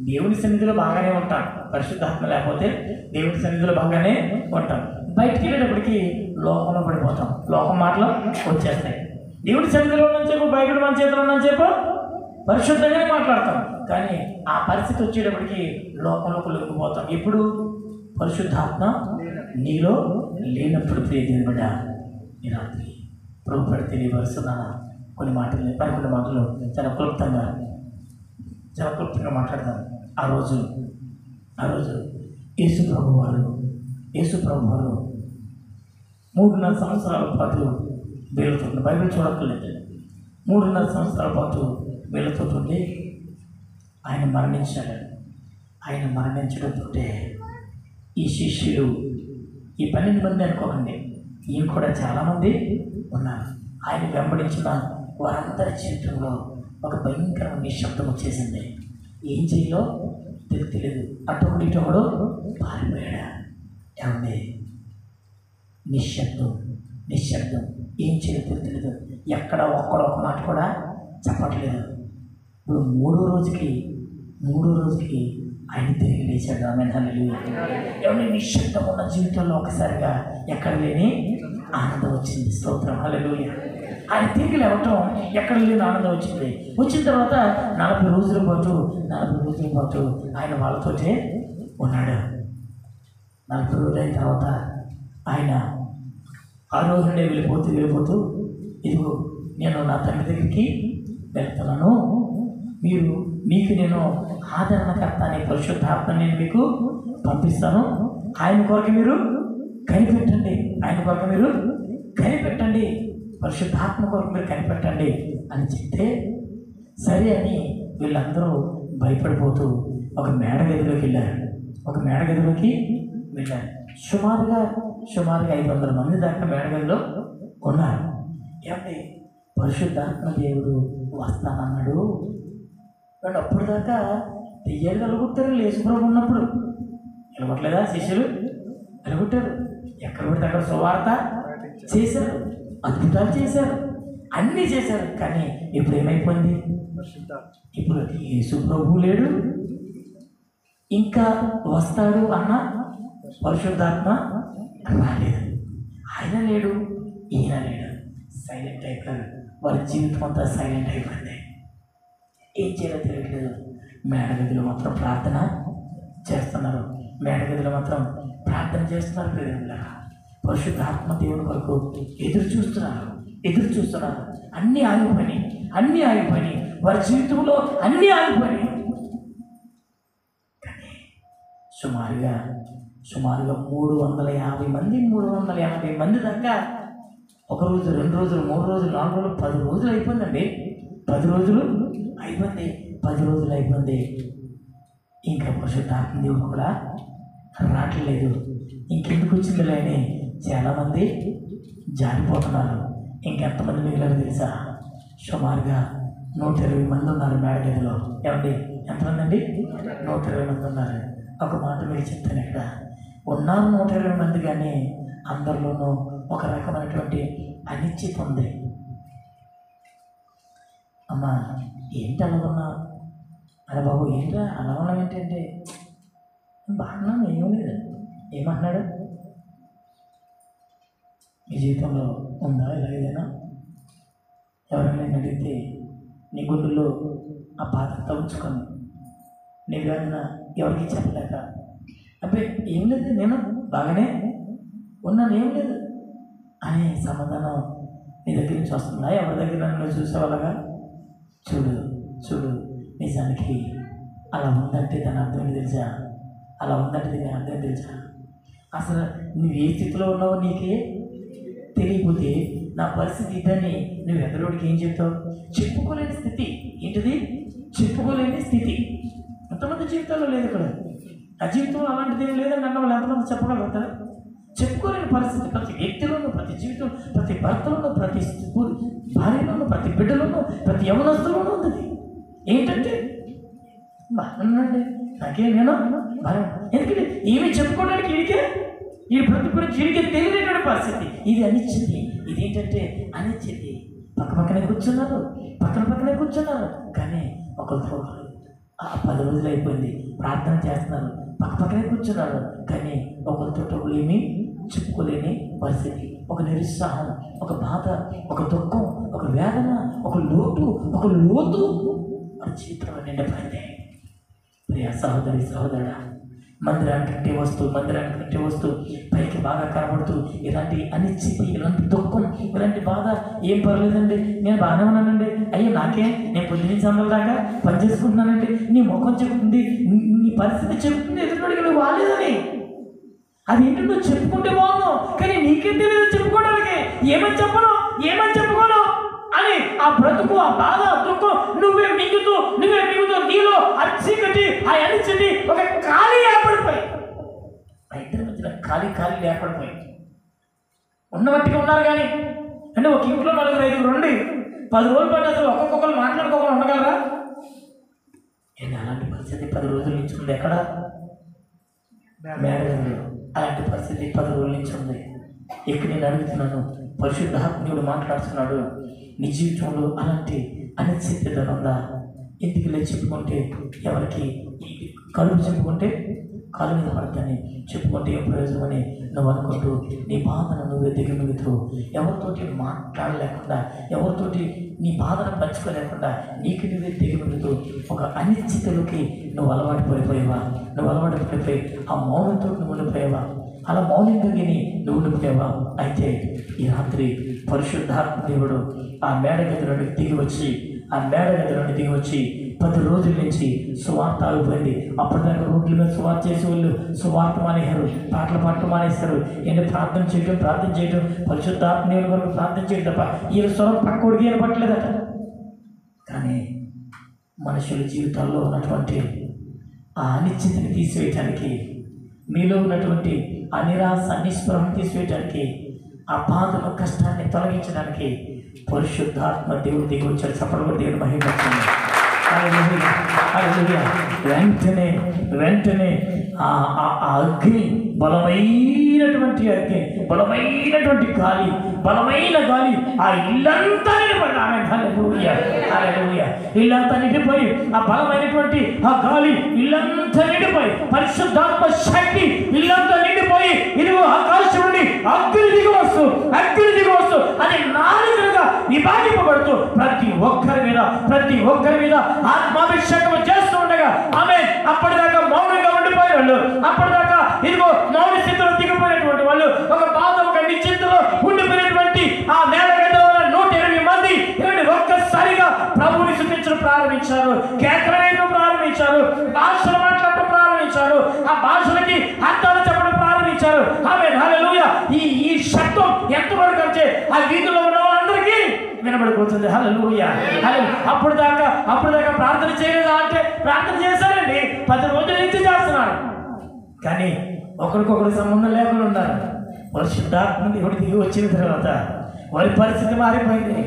దేవుని సన్నిధిలో బాగానే ఉంటాం, పరిశుద్ధాత్మ లేకపోతే దేవుని సన్నిధిలో బాగానే ఉంటాం. బయటికి వెళ్ళేటప్పటికి లోకంలో పడిపోతాం, లోకం మాటలు వచ్చేస్తాయి. దేవుడి సన్నిధిలో ఉన్నని చెప్పు, బైబిల్ మన చేతిలో ఉన్నని చెప్పు, పరిశుద్ధంగానే మాట్లాడతాం. కానీ ఆ పరిస్థితి వచ్చేటప్పటికి లోకంలో కొలుక్కుపోతాం. ఎప్పుడు? పరిశుద్ధాత్మ నీలో లేనప్పుడు. ప్రియ దేవుని బిడ్డ, ఈ రాత్రి ప్రభు పడి తెలియవరుస్తున్నాను, కొన్ని మాటలు చాలా క్లుప్తంగా మాట్లాడతాను. ఆ రోజు యేసు ప్రభు వారు 3.5 సంవత్సరాల పాటు వేలుతుండే, బైబిల్ చూడక్కర్లేదు, 3.5 సంవత్సరాల పాటు వేలుతుండే ఆయన మరణించాడు. ఆయన మరణించడంతో ఈ శిష్యులు, ఈ 12 మంది అనుకోకండి, ఈయన కూడా చాలామంది ఉన్నారు. ఆయన వెంబడించిన వారందరి జీవితంలో ఒక భయంకరమైన నిశ్శబ్దం వచ్చేసింది. ఏం చేయాలో తెలియదు. అటొకటి ఇటొకడు పారిపోయాడా. ఏమండి, నిశ్శబ్దం. ఏం చేయాలో తెలియదు. ఎక్కడ ఒక్క మాట కూడా చెప్పట్లేదు. ఇప్పుడు మూడో రోజుకి ఆయన తిరిగి లేచాడు. ఆమె ఎవరి నిశ్శబ్దం ఉన్న జీవితంలో ఒకసారిగా ఎక్కడ లేని ఆనందం వచ్చింది. స్తోత్రం, హల్లెలూయా. ఆయన తిరిగి లేవటం ఎక్కడ లేని ఆనందం వచ్చింది. వచ్చిన తర్వాత 40 రోజుల పాటు ఆయన వాళ్ళతోటే ఉన్నాడు. 40 రోజులు అయిన తర్వాత ఆయన ఆరోహణే వెళ్ళిపోతూ ఇదిగో నేను నా తండ్రి దగ్గరికి వెళ్తున్నాను, మీకు నేను ఆదరణకర్త అనే పరిశుద్ధాత్మని నేను మీకు పంపిస్తాను, ఆయన కొరకు మీరు కనిపెట్టండి, పరిశుద్ధాత్మ కొరకు మీరు కనిపెట్టండి అని చెప్తే సరే అని వీళ్ళందరూ భయపడిపోతూ ఒక మేడగదిలోకి వెళ్ళారు. సుమారుగా 500 మంది దాకా మేడగదిలో ఉన్నారు. ఏమంటే పరిశుద్ధాత్మ దేవుడు వస్తానన్నాడు. కానీ అప్పుడు దాకా దెయ్యాలు వెలగొట్టారు. యేసుప్రభు ఉన్నప్పుడు వెలగొట్టలేదా? శిష్యులు వెలగొట్టారు. ఎక్కడ పడితే అక్కడ సువార్త చేశారు, అద్భుతాలు చేశారు, అన్నీ చేశారు. కానీ ఇప్పుడు ఏమైపోయింది? ఇప్పుడు యేసుప్రభు లేడు, ఇంకా వస్తాడు అన్న పరిశుద్ధాత్మ రాలేదు. ఆయన లేడు, ఈయన లేడు. సైలెంట్ అయిపోయారు. వారి జీవితం అంతా సైలెంట్ అయిపోయింది. ఏం చేయాలో తెలియట్లేదు. మేడగదిలో మాత్రం ప్రార్థన చేస్తున్నారు. పరిశుద్ధాత్మ దేవుడి కొరకు ఎదురు చూస్తున్నారు. అన్నీ ఆగిపోయినాయి. వారి జీవితంలో అన్నీ ఆగిపోయినాయి. కానీ సుమారుగా 350 మంది దాకా ఒక రోజు, 2 రోజులు, 3 రోజులు, 4 రోజులు, 10 రోజులు అయిపోయిందండి. 10 రోజులు అయిపోయింది. ఇంకా పరిశుద్ధాత్మ దేవుడు కూడా రావట్లేదు. ఇంకెందుకు వచ్చిందిలే అని చాలామంది జారిపోతున్నారు. ఇంకెంతమంది మిగిలిన తెలుసా? సుమారుగా 120 మంది ఉన్నారు మేడగదిలో. ఏమండి, ఎంతమంది అండి? 120 మంది ఉన్నారు. ఒక మాట మీరు చెప్తాను, ఇక్కడ ఉన్నారు 120 మంది, కానీ అందరిలోనూ ఒక రకమైనటువంటి అనిశ్చిత ఉంది. అమ్మా ఏంటి అలాగన్నా? అరే బాబు ఏంట్రా అలా ఉన్నాం ఏంటంటే బాగున్నాను, ఏమీ లేదు. ఏమంటున్నాడు? మీ జీవితంలో ఉందా ఇలా ఏదైనా? ఎవరైనా అడిగితే నీ గుండెల్లో ఆ బాధ ఉంచుకొని నీకు ఏదైనా ఎవరికి చెప్పలేక, అబ్బే ఏం లేదు, నేను బాగానే ఉన్నాను, ఏం లేదు అనే సమాధానం నీ దగ్గర నుంచి వస్తుందా? ఎవరి దగ్గర నన్ను చూసేవాళ్ళగా? చూడు నిజానికి అలా ఉందంటే దాని అర్థం తెలుసా? అసలు నువ్వు ఏ స్థితిలో ఉన్నావో నీకే తెలియకపోతే నా పరిస్థితి ఇదని నువ్వు ఎదురోడికి ఏం చెప్తావు? చెప్పుకోలేని స్థితి. ఏంటిది? చెప్పుకోలేని స్థితి. ఎంతమంది జీవితాల్లో లేదు ఇక్కడ. ఆ జీవితంలో అలాంటిది ఏం లేదని అన్న వాళ్ళు ఎంతమంది చెప్పగలుగుతారు? చెప్పుకోలేని పరిస్థితి ప్రతి వ్యక్తిలోనూ, ప్రతి జీవితం, ప్రతి భర్తలోనూ, ప్రతి భార్యలోనూ, ప్రతి బిడ్డలోనూ, ప్రతి యవనస్తులోనూ ఉంది. ఏంటంటే బాగున్నాండి, నాకేం నేను బాగా, ఎందుకంటే ఏమి చెప్పుకోవడానికి ఈ ప్రతి గురించి వీడికే తెలియనటువంటి పరిస్థితి. ఇది అనిచ్చింది. ఇదేంటంటే అనిచ్చింది. పక్కనే కూర్చున్నారు, కానీ ఒకరితో ఆ 10 రోజులు అయిపోయింది, ప్రార్థన చేస్తున్నారు, పక్కనే కూర్చున్నారు, కానీ ఒకరితో ఒకరు ఏమీ చెప్పుకోలేని పరిస్థితి. ఒక నిరుత్సాహం, ఒక బాధ, ఒక దుఃఖం, ఒక వేదన, ఒక లోటు, ఒక లోతు మన జీవితంలో నిండిపోయింది. ప్రియ సహోదరుడా, మందిరానికి వస్తూ పైకి బాగా కనబడుతూ ఇలాంటి అనిశ్చితి, ఇలాంటి దుఃఖం, ఇలాంటి బాధ? ఏం పర్లేదండి, నేను బాగానే ఉన్నానండి. అయ్యో నాకే, నేను పొద్దున్న సందల దాకా పని చేసుకుంటున్నానండి. నీ ముఖం చెప్తుంది, నీ పరిస్థితి చెప్తుంది ఎదుటికి నువ్వు బాగాలేదని. అది ఏంటి నువ్వు చెప్పుకుంటే బాగున్నావు, కానీ నీకేం తెలియదు చెప్పుకోవడానికి. ఏమని చెప్పుకోను అని ఆ బ్రతుకు, ఆ బాధ, ఆ దుఃఖం నువ్వే మింగుతూ నీలో అచ్చికటి ఆ అనిచిటి ఒక ఖాళీ ఏర్పడిపోయి, ఆ ఇద్దరి మధ్యన ఖాళీ ఏర్పడిపోయి ఉన్న మట్టిగా ఉన్నారు. కానీ అంటే ఒక ఇంట్లో 4-5 ఉండి 10 రోజులు పట్టి అసలు ఒక్కొక్కరు మాట్లాడుకోకుండా ఉండగలరా? ఏంటి అలాంటి పరిస్థితి 10 రోజుల నుంచి ఉంది. ఎక్కడ? మేడగదిలో. అలాంటి పరిస్థితి 10 రోజుల నుంచి ఉంది. ఇక్కడ నేను అడుగుతున్నాను, పరిశుద్ధాత్ముడు మాట్లాడుతున్నాడు, నీ జీవితంలో అలాంటి అనిశ్చిత ఉందా? ఎందుకు ఇలా చెప్పుకుంటే ఎవరికి కలుపు చెప్పుకుంటే కాలు మీద పడతాని చెప్పుకుంటే ఏం ప్రయోజనం అని నువ్వు అనుకుంటూ నీ బాధను నువ్వే దిగమిగుతూ ఎవరితోటి మాట్లాడలేకుండా, ఎవరితోటి నీ బాధను పంచుకోలేకుండా నీకు నువ్వే దిగమిగుతూ ఒక అనిశ్చితలోకి నువ్వు అలవాటు పడిపోయి ఆ మౌనంతో నువ్వు ఉండిపోయావా? అలా మౌనంగా నువ్వు ఉండిపోయావా? అయితే ఈ రాత్రి పరిశుద్ధాత్మ దేవుడు ఆ మేడగది నుండి దిగి వచ్చి 10 రోజుల నుంచి సువార్త ఆగిపోయింది. అప్పటిదాకా రోడ్ల మీద సువార్త చేసేవాళ్ళు సువార్త మానేశారు, పాటలు పాడటం మానేస్తారు. ఏంటి ప్రార్థన చేయడం పరిశుద్ధాత్మ దేవుని వరకు ప్రార్థన చేయడం తప్ప ఈ స్వరం పక్కోడికి ఏర్పడలేదట. కానీ మనుషుల జీవితాల్లో ఉన్నటువంటి ఆ అనిశ్చితిని తీసివేయటానికి, మీలో ఉన్నటువంటి ఆ నిరాశ నిస్పృహను తీసివేయటానికి, ఆ బాధను కష్టాన్ని తొలగించడానికి పరిశుద్ధాత్మ దేవుడు దిగి వచ్చాడు. చప్పటి దేవుడు మహిమపరచండి. వెంటనే ఆ అగ్ని, బలమైనటువంటి అగ్ని, బలమైనటువంటి గాలి, బలమైన గాలి ఆ ఇల్లంతా నిండిపోయి, ఇల్లంతా నిండిపోయి, ఆ బలమైనటువంటి ఆ గాలి ఇల్లంతా నిండిపోయి, పరిశుద్ధాత్మ శక్తి ఇల్లంతా నిండిపోయి, ఇదిగో ఆకాశం నుండి అగ్ని దిగి వస్తూ అది నాలుగుగా విభాగింపబడుతూ ప్రతి ఒక్కరి మీద ఆత్మాభిషేకం చేస్తూ ఉండగా ఆమె అప్పటిదాకా మౌనంగా ఉండిపోయే వాళ్ళు, అప్పటిదాకా ఇదిగో మౌన స్థితిలో దిగిపోయినటువంటి వాళ్ళు, ఒక బాధ, ఒక నిశ్చింతలో ఉండిపోయినటువంటి ఆ మేడగదిలో 120 మంది ఒక్కసారిగా ప్రభువుని స్తుతించడం ప్రారంభించారు, కేకలు వేయడం ప్రారంభించారు, భాషలు మాట్లాడటం ప్రారంభించారు, ఆ భాషలకి అర్థాలు చెప్పడం ప్రారంభించారు. ఆమేన్, హల్లెలూయా. ఈ శబ్దం ఎంతవరకు అంటే ఆ వీధిలో ఉన్న వాళ్ళందరికీ వినబడిపోతుంది. హల్లెలూయా. అప్పుడు దాకా ప్రార్థన చేయలేదా అంటే ప్రార్థన చేశారండి, 10 రోజుల నుంచి చేస్తున్నారు. కానీ ఒకరికొకరు సంబంధం లేకుండా ఉన్నారు. పరిశుద్ధాత్మ దేవుడు దిగి వచ్చిన తర్వాత వారి పరిస్థితి మారిపోయింది.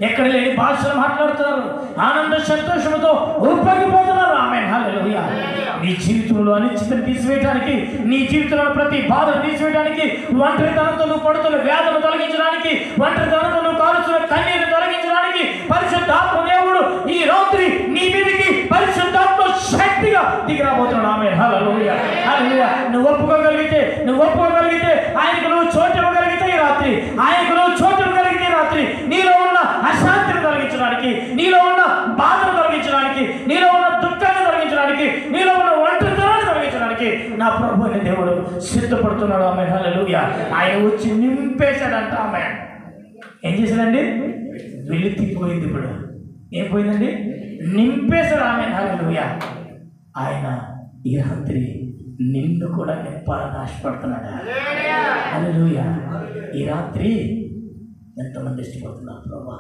ఎక్కడ లేని భాషలు మాట్లాడుతున్నారు, ఆనంద సంతోషంతో ఉప్పొంగిపోతున్నారు. ఆమేన్, హల్లెలూయా. నీ జీవితంలో అనిశ్చితిని తీసివేయడానికి, నీ జీవితంలో ప్రతి బాధను తీసివేయడానికి, ఒంటరితనంతో నువ్వు పడుతున్న వ్యాధులను తొలగించడానికి, ఒంటరితనంతో నువ్వు కాలుస్తున్న కన్నీరు తొలగించడానికి పరిశుద్ధాత్మ దేవుడు ఈ రాత్రి నీ మీదకి పరిశుద్ధాత్మ శక్తిగా దిగి రాబోతున్నాడు. ఆమేన్, హల్లెలూయా. నువ్వు ఒప్పుకోగలిగితే ఆయనకు నువ్వు చోటు ఇవ్వగలిగితే ఈ రాత్రి, నీలో ఉన్న అశాంతిని తొలగించడానికి, నీలో ఉన్న బాధను తొలగించడానికి, నీలో ఉన్న దుఃఖాన్ని తొలగించడానికి, నీలో ఉన్న ఒంటరితనాన్ని తొలగించడానికి నా ప్రభు అనే దేవుడు సిద్ధపడుతున్నాడు. ఆమేన్, హల్లెలూయా. ఆయన వచ్చి నింపేశాడంట. ఆమేన్. ఏం చేశాడండి? వెలితిపోయింది. ఇప్పుడు ఏం పోయిందండి? నింపేశాడు. ఆమేన్, హల్లెలూయా. ఆయన ఈ రాత్రి నిన్ను కూడా నింపాలని ఆశపడుతున్నాడు. హల్లెలూయా. ఈ రాత్రి ఎంతమంది ఇష్టపడుతున్నారు? ప్రభా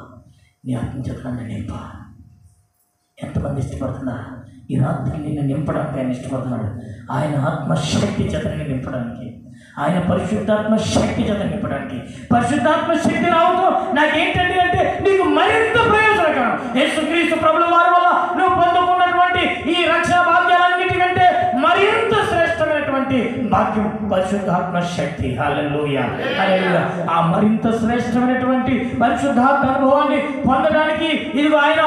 నీ ఆత్మచేతనాన్ని నింపా. ఎంతమంది ఇష్టపడుతున్నారు? ఈ రాత్రి నిన్ను నింపడానికి ఆయన ఇష్టపడుతున్నాడు. ఆయన ఆత్మశక్తి చేతని నింపడానికి, ఆయన పరిశుద్ధాత్మ శక్తి చేత నింపడానికి. పరిశుద్ధాత్మ శక్తి రావడం నాకేంటండి అంటే నీకు మరింత ప్రయోజనకరం. యేసుక్రీస్తు ప్రభుల వారి వల్ల నువ్వు పొందుకున్నటువంటి ఈ రక్షణ భాగ్యాలన్నిటికంటే మరింత శ్రేష్టమైనటువంటి భాగ్యం పరిశుద్ధాత్మ శక్తి. హల్లెలూయా, హల్లెలూయా. ఆ మరింత శ్రేష్టమైనటువంటి పరిశుద్ధాత్మ అనుభవాన్ని పొందడానికి ఇదిగో ఆయన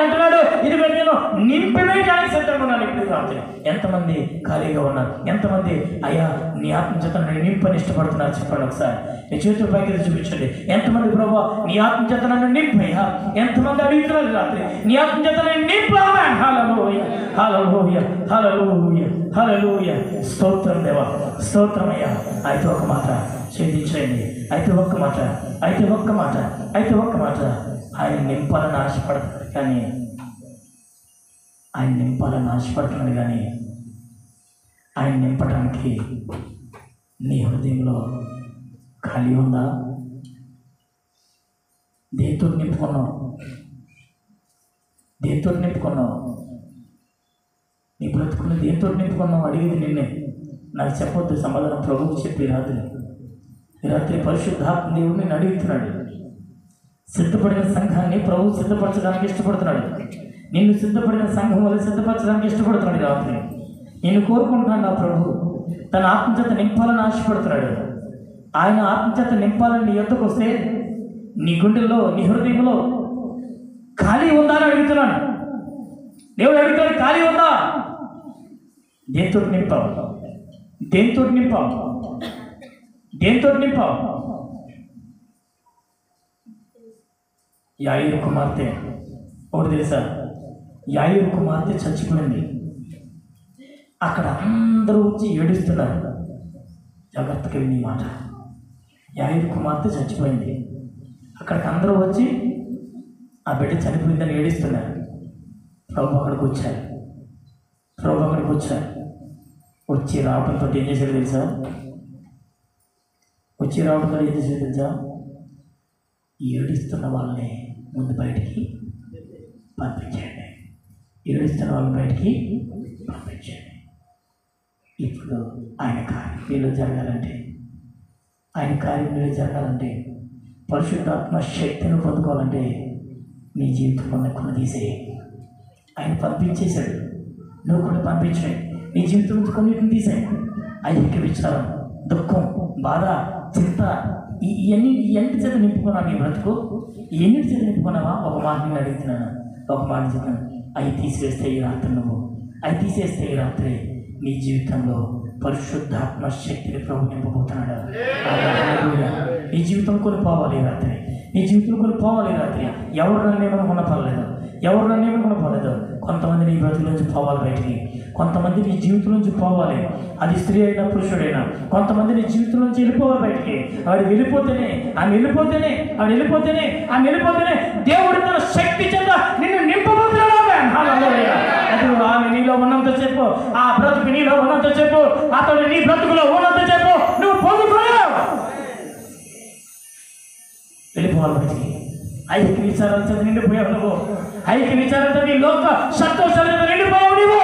అంటున్నాడు, ఇదిగో నేను నింపివేయడానికి సిద్ధంగా ఉన్నాను. ఇప్పుడు రాత్రి ఎంతమంది ఖాళీగా ఉన్నారు? ఎంతమంది అయ్యా నీ ఆత్మచేతను నింపని ఇష్టపడుతున్నారు? చెప్పండి ఒకసారి. నీ చేతుల పైకి చూపించండి. ఎంతమంది ప్రభు నీ ఆత్మచేతను నింపయ్యా? ఎంతమంది అడుగుతున్నారు రాత్రి నీ ఆత్మచేతను నింపామా? హల్లెలూయా, హల్లెలూయా, హల్లెలూయా, హల్లెలూయా. స్తోత్రం దేవా. స్తోత్రమయ్యా. అయితే ఒక మాట ఛేదించండి. అయితే ఒక్క మాట ఆయన నింపాలని ఆశపడతాడు కానీ ఆయన నింపడానికి నీ హృదయంలో ఖాళీ ఉందా? దేంతో నింపుకున్నావు? నీ బ్రతుకుని దేంతో నింపుకున్నావు? అడిగేది నిన్నే. నాకు చెప్పొద్దు సమాధానం. ప్రభువు చెప్పి రాత్రి పరిశుద్ధాత్మ దేవుడు నేను అడుగుతున్నాడు. సిద్ధపడిన సంఘాన్ని ప్రభు సిద్ధపరచడానికి ఇష్టపడుతున్నాడు. నిన్ను సిద్ధపడిన సంఘం వల్ల సిద్ధపరచడానికి ఇష్టపడుతున్నాడు. రాత్రి నేను కోరుకుంటున్నాను. నా ప్రభు తన ఆత్మచేత నింపాలని ఆశపడుతున్నాడు. ఆయన ఆత్మచేత నింపాలని నీ యొద్దకు వస్తే నీ గుండెల్లో నీ హృదయంలో ఖాళీ ఉందా అని అడుగుతున్నాను. దేవుడు అడుగుతాడు, ఖాళీ ఉందా? దేంతో నింపావు? యాయిరు కుమార్తె ఒకటి తెలుసా? యాయిరు కుమార్తె చచ్చిపోయింది. అక్కడ అందరూ వచ్చి ఏడుస్తున్నారు. జాగ్రత్తగా విని మాట. యాయిరు కుమార్తె చచ్చిపోయింది. అక్కడికి అందరూ వచ్చి ఆ బిడ్డ చనిపోయిందని ఏడుస్తున్నారు. ప్రభు అక్కడికి వచ్చారు. వచ్చి రావడంతో ఏం చేశాడు తెలుసా? ఏడుస్తున్న వాళ్ళని ముందు బయటికి పంపించండి. ఇప్పుడు ఆయన కార్యం మీలో జరగాలంటే పరిశుద్ధాత్మ శక్తిని పొందుకోవాలంటే నీ జీవితంలో కొన్ని తీసేయి. ఆయన పంపించేశాడు, నువ్వు కూడా పంపించాయి. నీ జీవితం నుంచి కొన్నిటిని తీసాయి. ఐక్య విచారం, దుఃఖం, బాధ, చింత, ఇవన్నీ చేత నింపుకున్నావు. నీ బ్రతుకు ఎన్నిటి చేత నింపుకున్నావా? ఒక మాట నేను అడుగుతున్నాను, ఒక మాట చెప్పాను. అవి తీసివేస్తే ఈ రాత్రి నీ జీవితంలో పరిశుద్ధాత్మ శక్తిని ప్రభు నింపబోతున్నాడు. నీ జీవితం కొనిపోవాలి రాత్రి. ఎవరు నన్ను ఏమనుకున్న పర్లేదు. కొంతమంది నీ బ్రతుకు నుంచి పోవాలి బయటికి. కొంతమంది నీ జీవితం నుంచి పోవాలి. అది స్త్రీ అయినా పురుషుడైనా కొంతమంది నీ జీవితం నుంచి వెళ్ళిపోవాలి బయటికి. ఆమె వెళ్ళిపోతేనే దేవుడు తన శక్తి చేత నిన్ను నింపబోతున్నాడు. ఆమె నీలో ఉన్నంత చెప్పు, ఆ బ్రతుకు నీలో ఉన్నంత చెప్పు, అతడు నీ బ్రతుకులో ఉన్నంత చెప్పు, నువ్వు పొందుకోలేవు. వెళ్ళిపోవాలి బయటికి. ఐక్య విచారాలతో నిండిపోయావు నువ్వు. నీ లోక సంతోషాలతో నిండిపోయావు నువ్వు.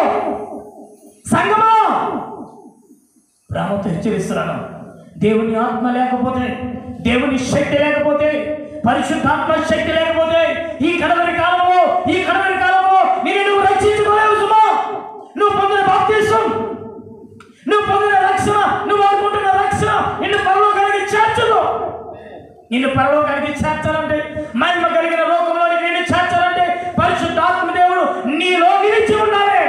సంగమా, ప్రేమతో హెచ్చరిస్తున్నాను. దేవుని ఆత్మ లేకపోతే, దేవుని శక్తి లేకపోతే, పరిశుద్ధాత్మ శక్తి లేకపోతే ఈ కడవరి కాలంలో నువ్వు రక్షించుకోలేవు సుమా. నువ్వు పొందిన బాప్తిసం, నువ్వు పొందిన రక్షణ, నువ్వు అనుకుంటున్న రక్షణ నిన్ను పరలోకానికి చేర్చాలంటే, మహిమ కలిగిన లోకంలో నిన్ను చేర్చాలంటే పరిశుద్ధాత్మ దేవుడు నీలో నిలిచి ఉండాలి.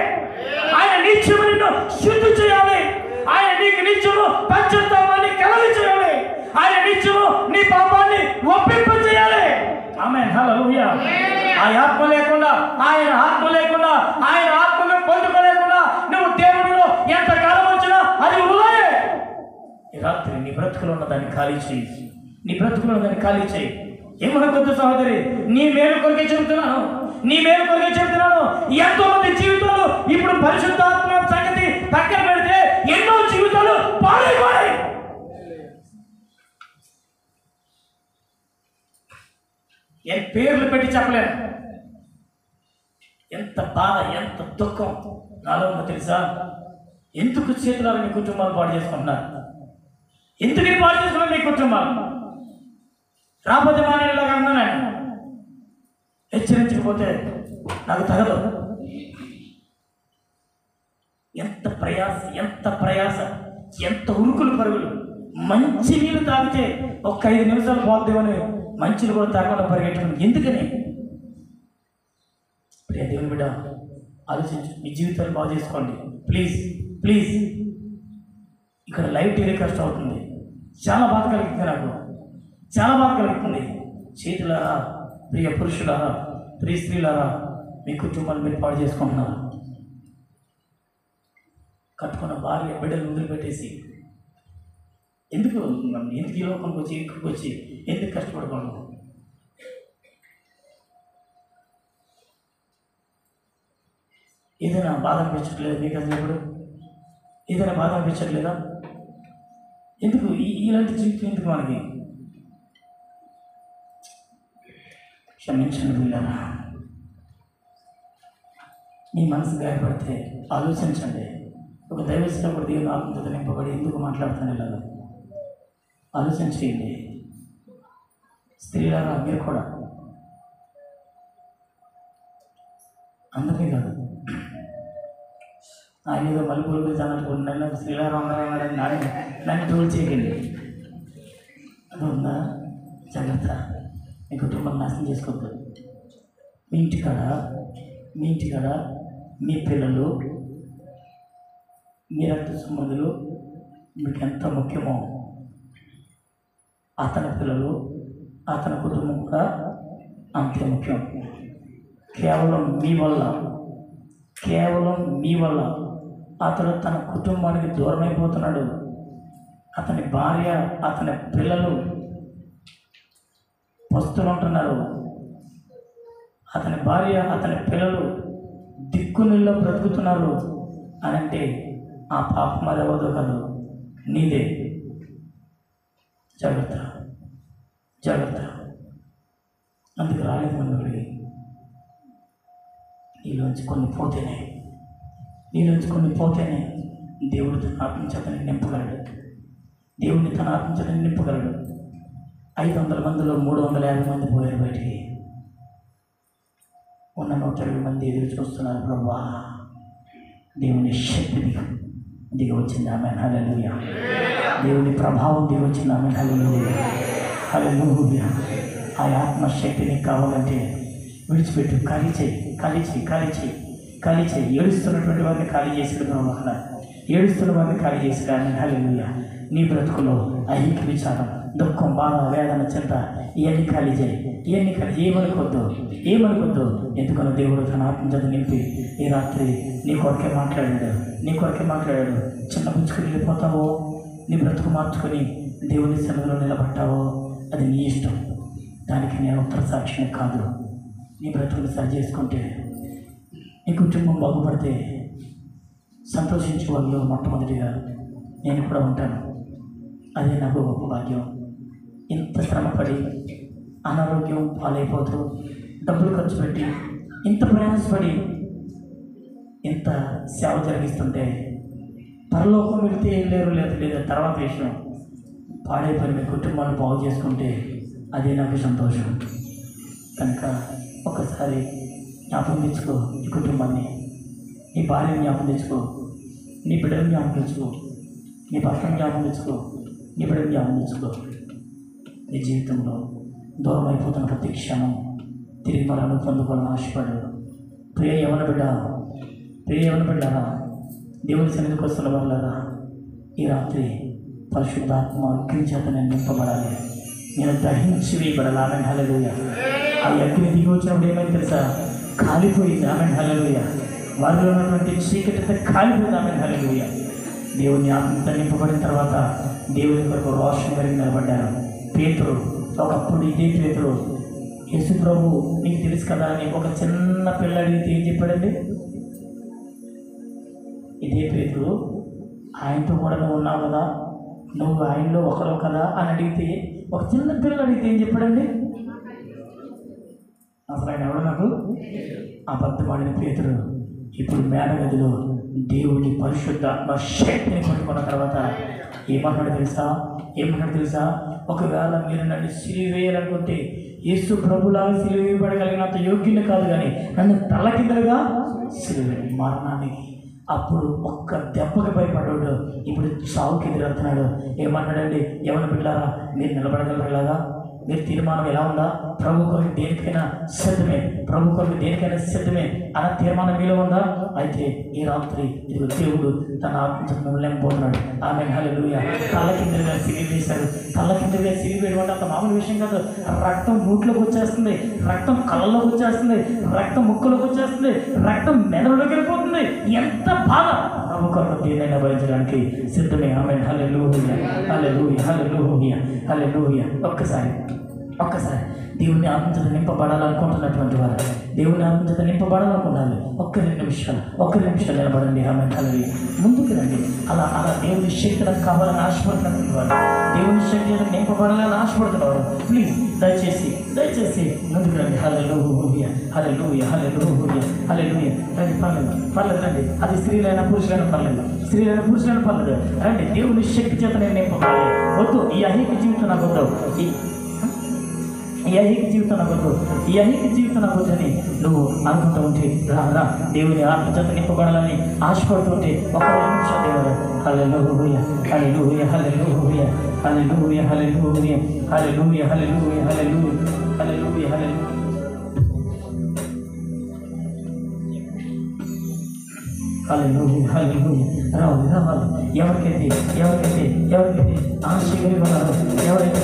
ఆయన నిత్యము నిన్ను శుద్ధి చేయాలి. ఆయన నీకు నిత్యము పశ్చాత్తాపాన్ని కలగ చేయాలి. ఆయన నిత్యము నీ పాపాన్ని ఒప్పింప చేయాలి. ఆమేన్, హల్లెలూయా. ఆయన ఆత్మ లేకుండా ఆయన ఆత్మను పొందుకోలేకుండా నువ్వు దేవుడిలో ఎంత కాలం వచ్చినా అది వృధాయే. ఈ రాత్రి నీ బ్రతుకులో ఉన్న దాన్ని ఖాళీ చేయి. ఏమనుకోద్దు సహోదరి, నీ మేలు కొరకే చెబుతున్నాను. ఎంతో మంది జీవితాలు ఇప్పుడు పరిశుద్ధాత్మ సంగతి పక్కన పెడితే ఎన్నో జీవితాలు పాడైపోయాయి. పేర్లు పెట్టి చెప్పలేను. ఎంత బాధ, ఎంత దుఃఖం నాలో ఉందో తెలుసా? ఎందుకు చేతులారా మీ కుటుంబాలు పాడు చేసుకుంటున్నారు? ఎందుకని పాడు చేసుకున్నారు మీ కుటుంబాలు? రాబోతే మానేలాగా అన్నాను. హెచ్చరించకపోతే నాకు తగదు. ఎంత ప్రయాస, ఎంత ఉరుకులు పరుగులు. మంచి నీళ్ళు తాగితే ఒక 5 నిమిషాలు పోద్దేమని మంచిలు కూడా తాగకుండా పరిగెట్టడం ఎందుకని? ప్రియ దేవుని బిడ్డ, ఆలోచించు. మీ జీవితాన్ని బాగు చేసుకోండి ప్లీజ్. ఇక్కడ లైవ్ టెలికాస్ట్ అవుతుంది. చాలా బాధ కలుగుతుంది. చేతులారా, ప్రియ పురుషులారా, ప్రియ స్త్రీలారా, మీ కుటుంబాన్ని మీరు పాడు చేసుకుంటున్నారు. కట్టుకున్న భార్య బిడ్డలు వదిలిపెట్టేసి ఎందుకు ఈ లోకంకి వచ్చి ఇక్కడికి వచ్చి ఎందుకు కష్టపడకూడదు? ఏదైనా బాధ అనిపించట్లేదు మీకు? అసలు ఎప్పుడు ఏదైనా బాధ అనిపించట్లేదా? ఎందుకు ఇలాంటి జీవితం ఎందుకు మనకి? క్షమించండి వీళ్ళరా. మీ మనసు గాయపడితే ఆలోచించండి. ఒక దైవసేవకుడు దేవుని ఆత్మతో నింపబడి ఎందుకు మాట్లాడుతాను ఇలాగా ఆలోచించేయండి. స్త్రీలారా మీరు కూడా, అందరినీ కాదు, ఆయన ఏదో మలుపులు అన్నట్టు నన్ను స్త్రీలారా ఉన్నారని నన్ను ట్రోల్ చేయకండి. అది ఉందా? జాగ్రత్త. మీ కుటుంబం నాశనం చేసుకోవద్దు. మీ ఇంటికాడ మీ పిల్లలు, మీ రక్త సంబంధులు మీకు ఎంత ముఖ్యమో అతని పిల్లలు, అతని కుటుంబం కూడా అంతే ముఖ్యం. కేవలం మీ వల్ల అతడు తన కుటుంబానికి దూరం అయిపోతున్నాడు. అతని భార్య, అతని పిల్లలు పస్తులు ఉంటున్నారు. అతని భార్య, అతని పిల్లలు దిక్కునిల్లో బ్రతుకుతున్నారు అని అంటే ఆ పాపం మరెవదో కాదు, నీదే. జాగ్రత్త. అందుకు రాలేదు మనకి. నీలోంచి కొన్ని పోతేనే దేవుడు తన ఆత్మచేతని నింపగలడు. 500 మందిలో 350 మంది పోయారు బయటికి. ఉన్న 120 మంది ఎదురు చూస్తున్నారు. ప్రభువా, దేవుని శక్తి దిగి వచ్చింది. ఆమేన్, హల్లెలూయా. దేవుని ప్రభావం దిగి వచ్చింది. ఆమేన్, హల్లెలూయా. ఆ ఆత్మశక్తి నీకు కావాలంటే విడిచిపెట్టు. ఖాళీ చేయి. ఏడుస్తున్నటువంటి వారిని ఖాళీ చేసాడు ప్రభు. అక్కడ ఏడుస్తున్న వారిని ఖాళీ చేసాడు. ఆమేన్, హల్లెలూయా. నీ బ్రతుకులో ఐహిక విచారం, దుఃఖం, బాధ, వేదన, చింత ఇవన్నీ ఖాళీ చేయి. ఏమనుకోద్దు. ఎందుకనో దేవుడు తన ఆత్మచేత నింపి ఈ రాత్రి నీ కొరకే మాట్లాడాడు. చిన్న పుచ్చుకుని వెళ్ళిపోతావో, నీ బ్రతుకు మార్చుకొని దేవుని సన్నిధిలో నిలబట్టావో అది నీ ఇష్టం. దానికి నేను ఉత్తర సాక్షిని కాదు. నీ బ్రతుకుని సరి చేసుకుంటే, నీ కుటుంబం బాగుపడితే సంతోషించే వాళ్ళు మొట్టమొదటిగా నేను కూడా ఉంటాను. అదే నాకు గొప్ప భాగ్యం. ఇంత శ్రమపడి అనారోగ్యం పాలైపోతూ డబ్బులు ఖర్చు పెట్టి ఇంత ప్రయాసపడి ఇంత సేవ జరిగిస్తుంటే పరలోకం వెళితే ఏం లేదా తర్వాత విషయం. పాడైపోయిన మీ కుటుంబాన్ని బాగు చేసుకుంటే అదే నాకు సంతోషం. కనుక ఒకసారి జ్ఞాపకం తెచ్చుకో. నీ కుటుంబాన్ని, నీ భార్యని జ్ఞాపకం తెచ్చుకో, నీ బిడ్డని జ్ఞాపకం తెచ్చుకో, నీ భర్తను జ్ఞాపకం తెచ్చుకో, నీ బిడ్డని జ్ఞాపకం తెచ్చుకో. నీ జీవితంలో దూరం అయిపోతున్న ప్రతి క్షణం తిరిగి మరను పొందుకోవాలని ఆశపడు. ప్రియ యవన బిడ్డారా, దేవుని సన్నిధికి వస్తున్న వాళ్ళారా, ఈ రాత్రి పరిశుద్ధాత్మ అగ్ని చేత నేను నింపబడాలి. నేను దహించి వేయబడాలి. ఆమేన్, హల్లెలూయా. ఆ అగ్ని దిగి వచ్చినప్పుడు ఏమైంది తెలుసా? కాలిపోయింది. ఆమేన్, హల్లెలూయా. వారిలో ఉన్నటువంటి చీకటి కాలిపోయింది. ఆమేన్, హల్లెలూయా. దేవుని ఆత్మతో నింపబడిన తర్వాత దేవుని కొరకు రోషం కలిగి నిలబడ్డారు. పేతురు, ఒకప్పుడు ఇదే పేతురు, యేసు ప్రభు నీకు తెలుసు కదా అని ఒక చిన్న పిల్ల అడిగితే ఏం చెప్పాడండి? ఇదే పేతురు, ఆయనతో కూడా నువ్వు ఉన్నావు కదా, నువ్వు ఆయనలో ఒకరు కదా అని అడిగితే, ఒక చిన్న పిల్లలు అడిగితే ఏం చెప్పాడండి? అసలు ఆయన ఎవడు? నాకు అబద్ధమాడిన పేతురు ఇప్పుడు మేడగదిలో దేవుని పరిశుద్ధాత్మ శక్తిని పట్టుకున్న తర్వాత ఏమన్నాడు తెలుసా? ఒకవేళ మీరు నన్ను సిలువేయాలనుకుంటే యేసు ప్రభులాగా సిలువేయబడగలిగినంత యోగ్యుని కాదు, కానీ నన్ను తలకిందలుగా సిలువే మరణానికి. అప్పుడు ఒక్క దెబ్బకి భయపడ్డాడు. ఇప్పుడు సావుకి ఎదురెళ్తున్నాడు. ఏమన్నాడండి? యవన బిడ్డలారా, మీరు నిలబడగలలాగా? మీరు తీర్మానం ఎలా ఉందా? ప్రభు కొరకు దేనికైనా సిద్ధమే అన్న తీర్మానం మీలో ఉందా? అయితే ఈ రాత్రి ఇదిగో దేవుడు తన ఆత్మను నింపబోతున్నాడు. ఆమేన్, హల్లెలూయా. తల కిందగా సిరివేశాడు. సిరివేయడం అంటే అంత మామూలు విషయం కాదు. రక్తం నోట్లోకి వచ్చేస్తుంది, రక్తం కళ్ళలోకి వచ్చేస్తుంది, రక్తం ముక్కులోకి వచ్చేస్తుంది, రక్తం మెదడులోకి వెళ్ళిపోతుంది. ఎంత బాధ! పాపం కొరకు దేనైనా భరించడానికి సిద్ధమే. ఆమేన్. హల్లెలూయా హల్లెలూయా హల్లెలూయా హల్లెలూయా. ఒక్కసారి దేవుని ఆత్మచేత నింపబడాలనుకుంటున్నటువంటి వారు, దేవుని ఆత్మచేత నింపబడాలనుకుంటారు. ఒక్క రెండు నిమిషాలు నిలబడండి. ఆమేన్. హల్లెలూయా. ముందుకు రండి. అలా దేవుని శక్తి నాకు కావాలని ఆశపడుతున్నటువంటి వారు, దేవుని శక్తి నింపబడాలని ఆశపడుతున్నవారు ప్లీజ్ దయచేసి ముందుకు రండి. హల్లెలూయా హల్లెలూయా హల్లెలూయా హల్లెలూయా. రండి, పర్లేదు రండి. అది స్త్రీలైనా పురుషులైనా పర్లేదు. రండి. దేవుని శక్తి చేత నేను నింపబడాలి. వద్దు ఈ అహిక జీవితం నాకు వద్దు, ఈ అహిక జీవితం నాకు వద్దని నువ్వు అనుకుంటూ ఉంటే రా దేవుని ఆత్మచేత నింపబడాలని ఆశపడుతూ ఉంటే ఒక నిమిషం దేవుడు. హల్లెలూయా హల్లెలూయా హల్లెలూయా హల్లెలూయా హల్లెలూయా హల్లెలూయా హల్లెలూయా హల్లెలూయా హల్లెలూయా హల్లెలూయా. హల్లెలూయా. రావాలి. ఎవరికైతే ఆశీర్వాదం ఉన్నారో, ఎవరైతే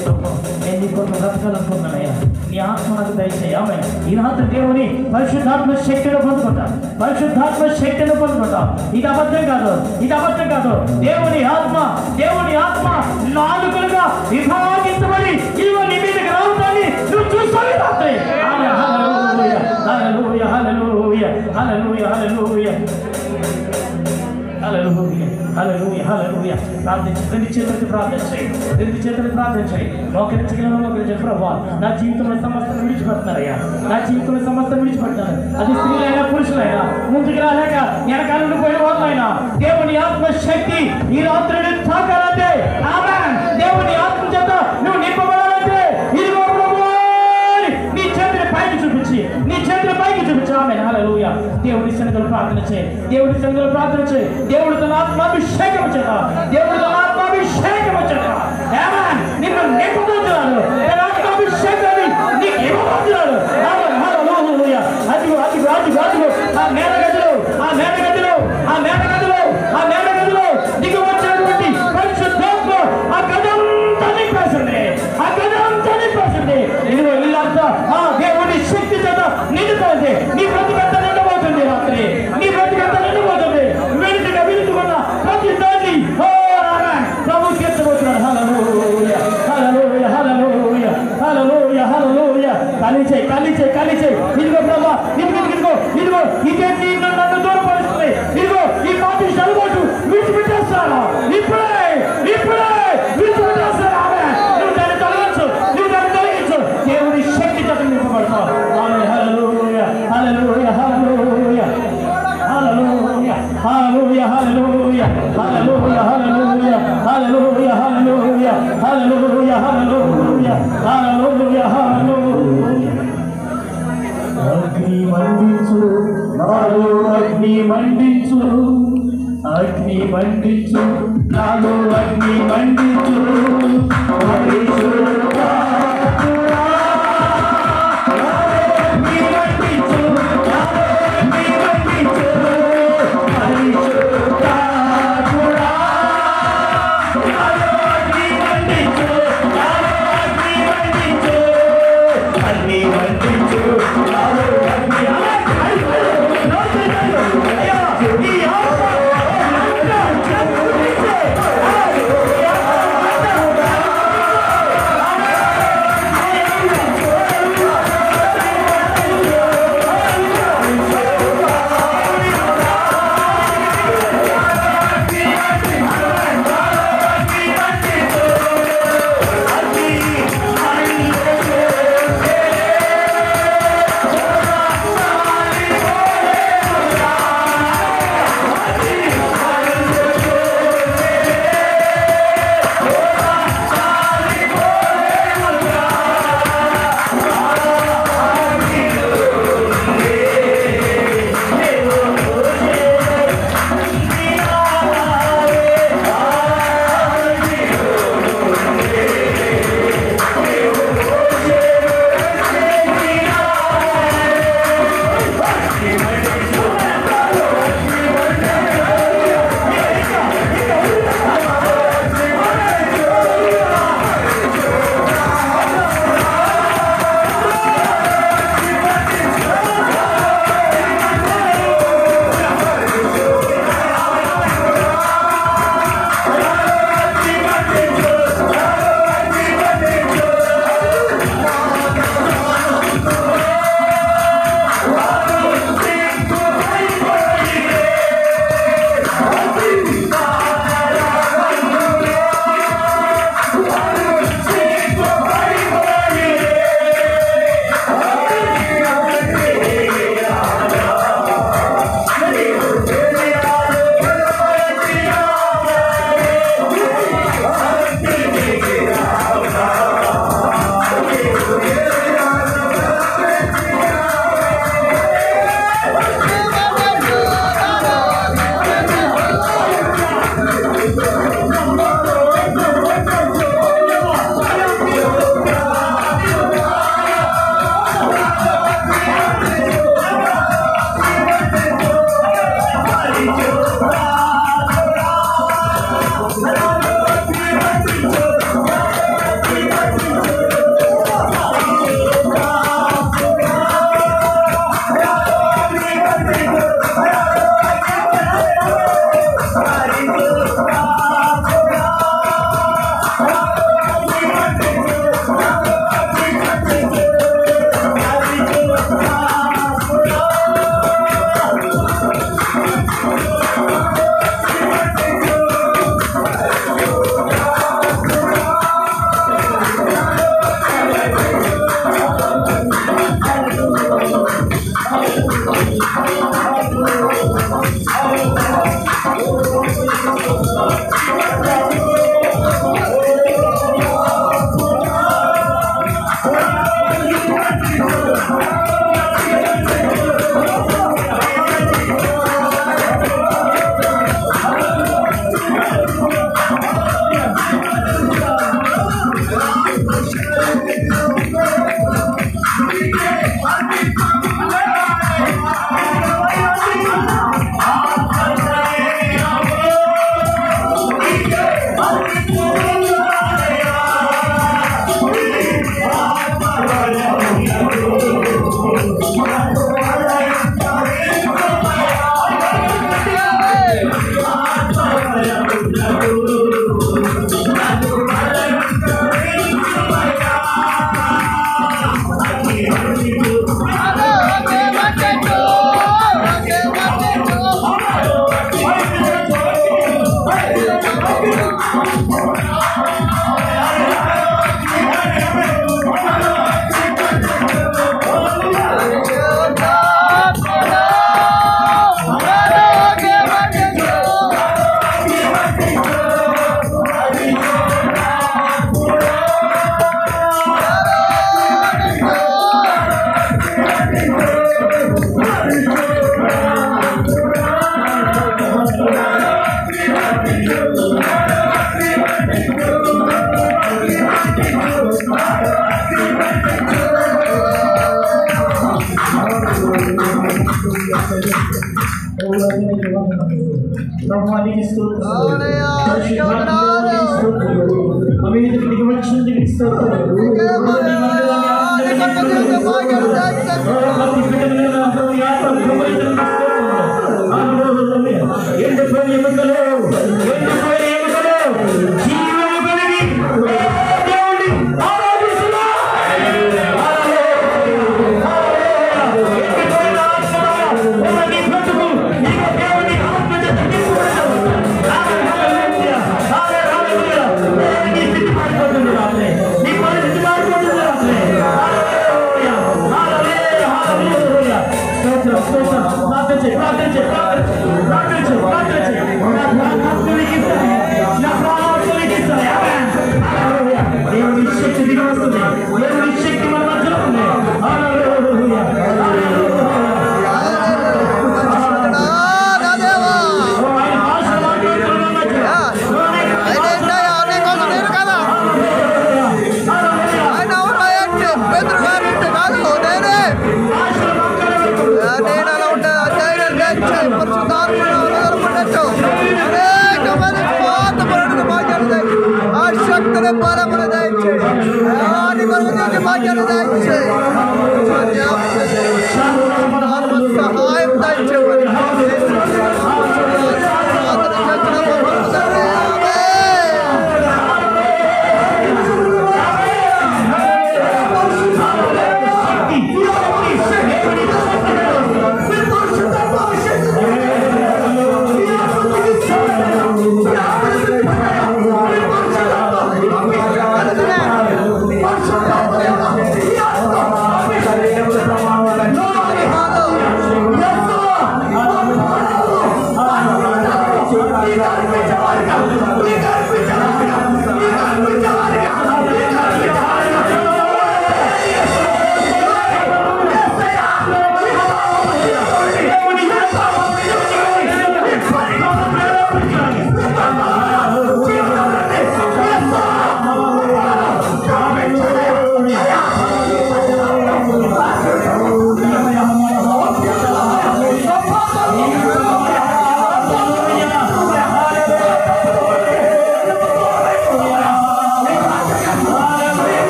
నేను నీ కొరకు బ్రతకాలనుకుంటున్నానయ్యా, నీ ఆత్మ నాకు దయచేయి. ఆమె ఈ రాత్రి దేవుని పరిశుద్ధాత్మ శక్తిని పొందుకుంటా. ఇది అబద్ధం కాదు. దేవుని ఆత్మ నాలుగులుగా విభాగించబడి ఇదిగో నీ మీదకి రావడాన్ని నువ్వు చూస్తావు ఈ రాత్రి. హల్లెలూయా హల్లెలూయా హల్లెలూయా హల్లెలూయా హల్లెలూయా హల్లెలూయా హల్లెలూయా. రెండు చేతులకి ప్రార్థన చేయి. మోకరించగలను ప్రభువా, నా జీవితంలో సమస్యను విడిచిపెడుతున్నారయ్యా, అది స్త్రీలైనా పురుషులైనా, ముందుకు రాలేక వెనకాల పోయిన వాళ్ళైనా దేవుని ఆత్మశక్తి ఈ రాత్రి తాకాలంటే, ఆమేన్, దేవుని ఆత్మ చేత నువ్వు నింపబడాలంటే ఇదిగో ప్రభువా నీ చేతులు పైకి చూపించి ఆమేన్. హల్లెలూయా. దేవుని సన్నిధిలో ప్రార్థన చేయి. దేవుడు తన ఆత్మాభిషేకం చేత ఆమేన్ నిన్ను నింపబోతున్నాడు. ఆత్మాభిషేకాన్ని నీకు ఇవ్వబోతున్నాడు. హల్లెలూయా. అదిగో ఆ మేడగదిలో దిగి వచ్చినటువంటి పరిశుద్ధాత్మ ఆ గదంతా నింపేసింది. ఇదిగో ఇల్లంతా ఆ దేవుని శక్తి చేత నిండుతుంది. నీ బ్రతికంతా నిండబోతుంది. రాత్రి నీ బ్రతికంతా నిండబోతుంది. వెలుగుకున్న ప్రతి దాన్ని ప్రభు తీర్చబోతున్నాడు. హల్లెలూయా హల్లెలూయా హల్లెలూయా హల్లెలూయా హల్లెలూయా. ఖాళీ చేయి. ఇదిగో ప్రభు, ఇదిగో ఇదే నన్ను దూరపరుస్తుంది. ఇదిగో ఈ పార్టీ చదువుతూ విడిచిపెట్టేస్తాను. ఇప్పుడే విడిచిపెట్టేస్తాను. నువ్వు దాన్ని తొలగించు. దేవుని శక్తి చేత నింపబడతావు. ఆమేన్. హల్లెలూయా హల్లెలూయా హల్లెలూయా హల్లెలూయా హల్లెలూయా హల్లెలూయా హల్లెలూయా హల్లెలూయా హల్లెలూయా హల్లెలూయా హల్లెలూయా హల్లెలూయా హల్లెలూయా హల్లెలూయా. అగ్ని మండించు నాలో, అగ్ని మండించు నాలో, అగ్ని మండించు. Yeah.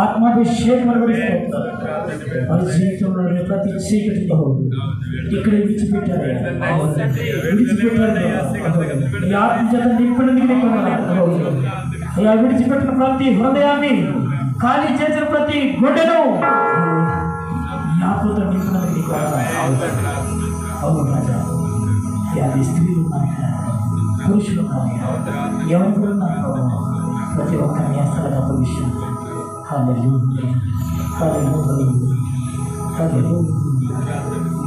ఆత్మాభిషేకం వారి జీవితంలో ప్రతి చీకటితో ఇక్కడ విడిచిపెట్టారు ఈ ఆత్మ చేత నింపినందుకు అయ్యా విడిచిపెట్టిన ప్రతి హృదయాన్ని ఖాళీ చేసిన ప్రతి గుండెను ఆత్మతో నింపినందుకు అవును రాజా అది స్త్రీలు ఉన్నాయా పురుషులు ఉన్నాయా ఎవరు ఉన్నారు ప్రతి ఒక్కరిని అసలు అపవిషయం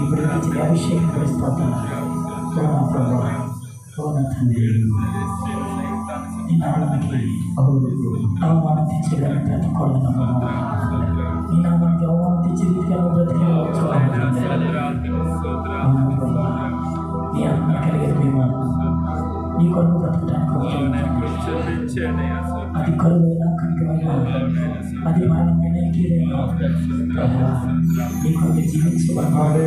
ఇప్పుడు అభిషేకం పరిస్థితి అవమానం తెచ్చేదాన్ని బ్రతకూడదు ఈ నామానికి అవమానం తెచ్చి రీతిగా నీ ఆత్మ కలిగేది మేము నీ కొరకు బ్రతకడానికి అది కరువైన కనుకమైనా అది మరణమైన ఇంకేదైనా నీ కొరకు జీవించబడాలి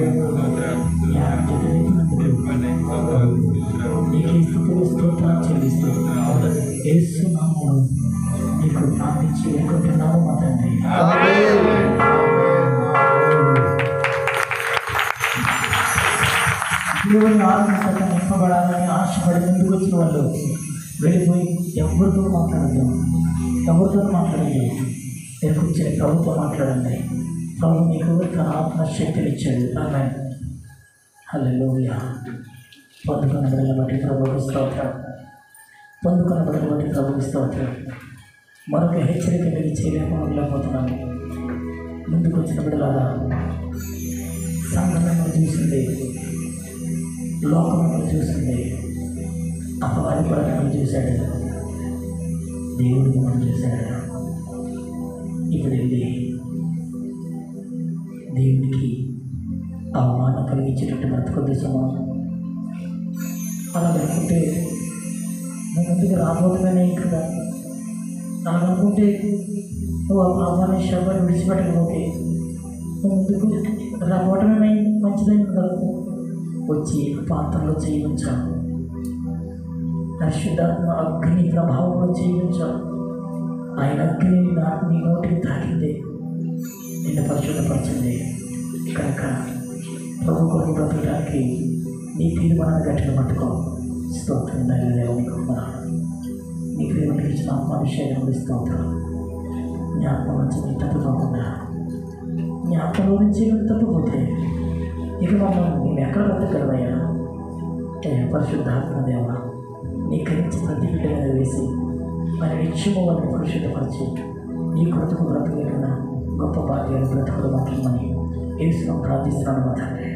నీకు స్థితిలో స్తోత్రం చెల్లిస్తూ యేసు నామములో నీకు ప్రార్థించి వేడుకుంటున్నాము మా తండ్రి. దేవుని ఆత్మకత నింపబడాలని ఆశపడి ముందుకు వచ్చిన వాళ్ళు వెళ్ళిపోయి ఎవరితో మాట్లాడద్దు, ఎవరితో మాట్లాడండి, కూర్చొని ప్రభుత్వం మాట్లాడండి. ప్రభు మీకు తన ఆత్మశక్తిని ఇచ్చాడు. ఆమె హల్లెలూయా. పొందుకున్న బిడ్డలను బట్టి ప్రభువుకు స్తోత్రం, పొందుకున్న బిడ్డలను బట్టి ప్రభువుకు స్తోత్రం. మరొక హెచ్చరిక మీకు చేయలేకపోతున్నాను. ముందుకు వచ్చిన బిడ్డలాగా సంఘటన చూసింది, లోకమును చూసింది, అపవాది కూడా మనం చూశాడు, దేవుడికి మనం చూశాడు. ఇప్పుడు వెళ్ళి దేవుడికి అవమానం కలిగించేటట్టు బ్రతకొద్దు సమానం. అలా అనుకుంటే నువ్వు ముందుకు రాబోతున్నానే కదా, అలా అనుకుంటే నువ్వు అవమాన శవాన్ని విడిచిపెట్టకపోతే నువ్వు ముందుకు రాబోవటమే మంచిదని కదా. వచ్చి పాత్రలో చేయించావు, పరిశుద్ధాత్మ అగ్ని ప్రభావంలో జీవించావు. ఆయన అగ్ని నీ నోటికి తాకింది, నిన్ను పరిశుద్ధపరిచింది. కనుక ప్రభు కొరకు బ్రతకడానికి నీ తీర్మానాన్ని గట్టిగా పట్టుకో. స్తోత్రం దేవునికి నీ ప్రేమకి ఇచ్చిన ఆత్మాభిషేకం స్తోత్రం. జ్ఞాపకం నుంచి నీ తప్పుకోకుండా, జ్ఞాపకంలో నుంచి నువ్వు తప్పిపోతే ఇక మమ్మల్ని నేను ఎక్కడ బ్రతకగలవయ్యా? పరిశుద్ధాత్మ దేవ, నీ కరించి ప్రతి బిడ్డ మీద వేసి మరి నిత్యము వారిని పరిశుద్ధపరిచి నీ బ్రతుకు బ్రతకగలిగిన గొప్ప భాగ్యాలు బ్రతుకులు మాత్రమని యేసును ప్రార్థిస్తున్నాను మా తండ్రి.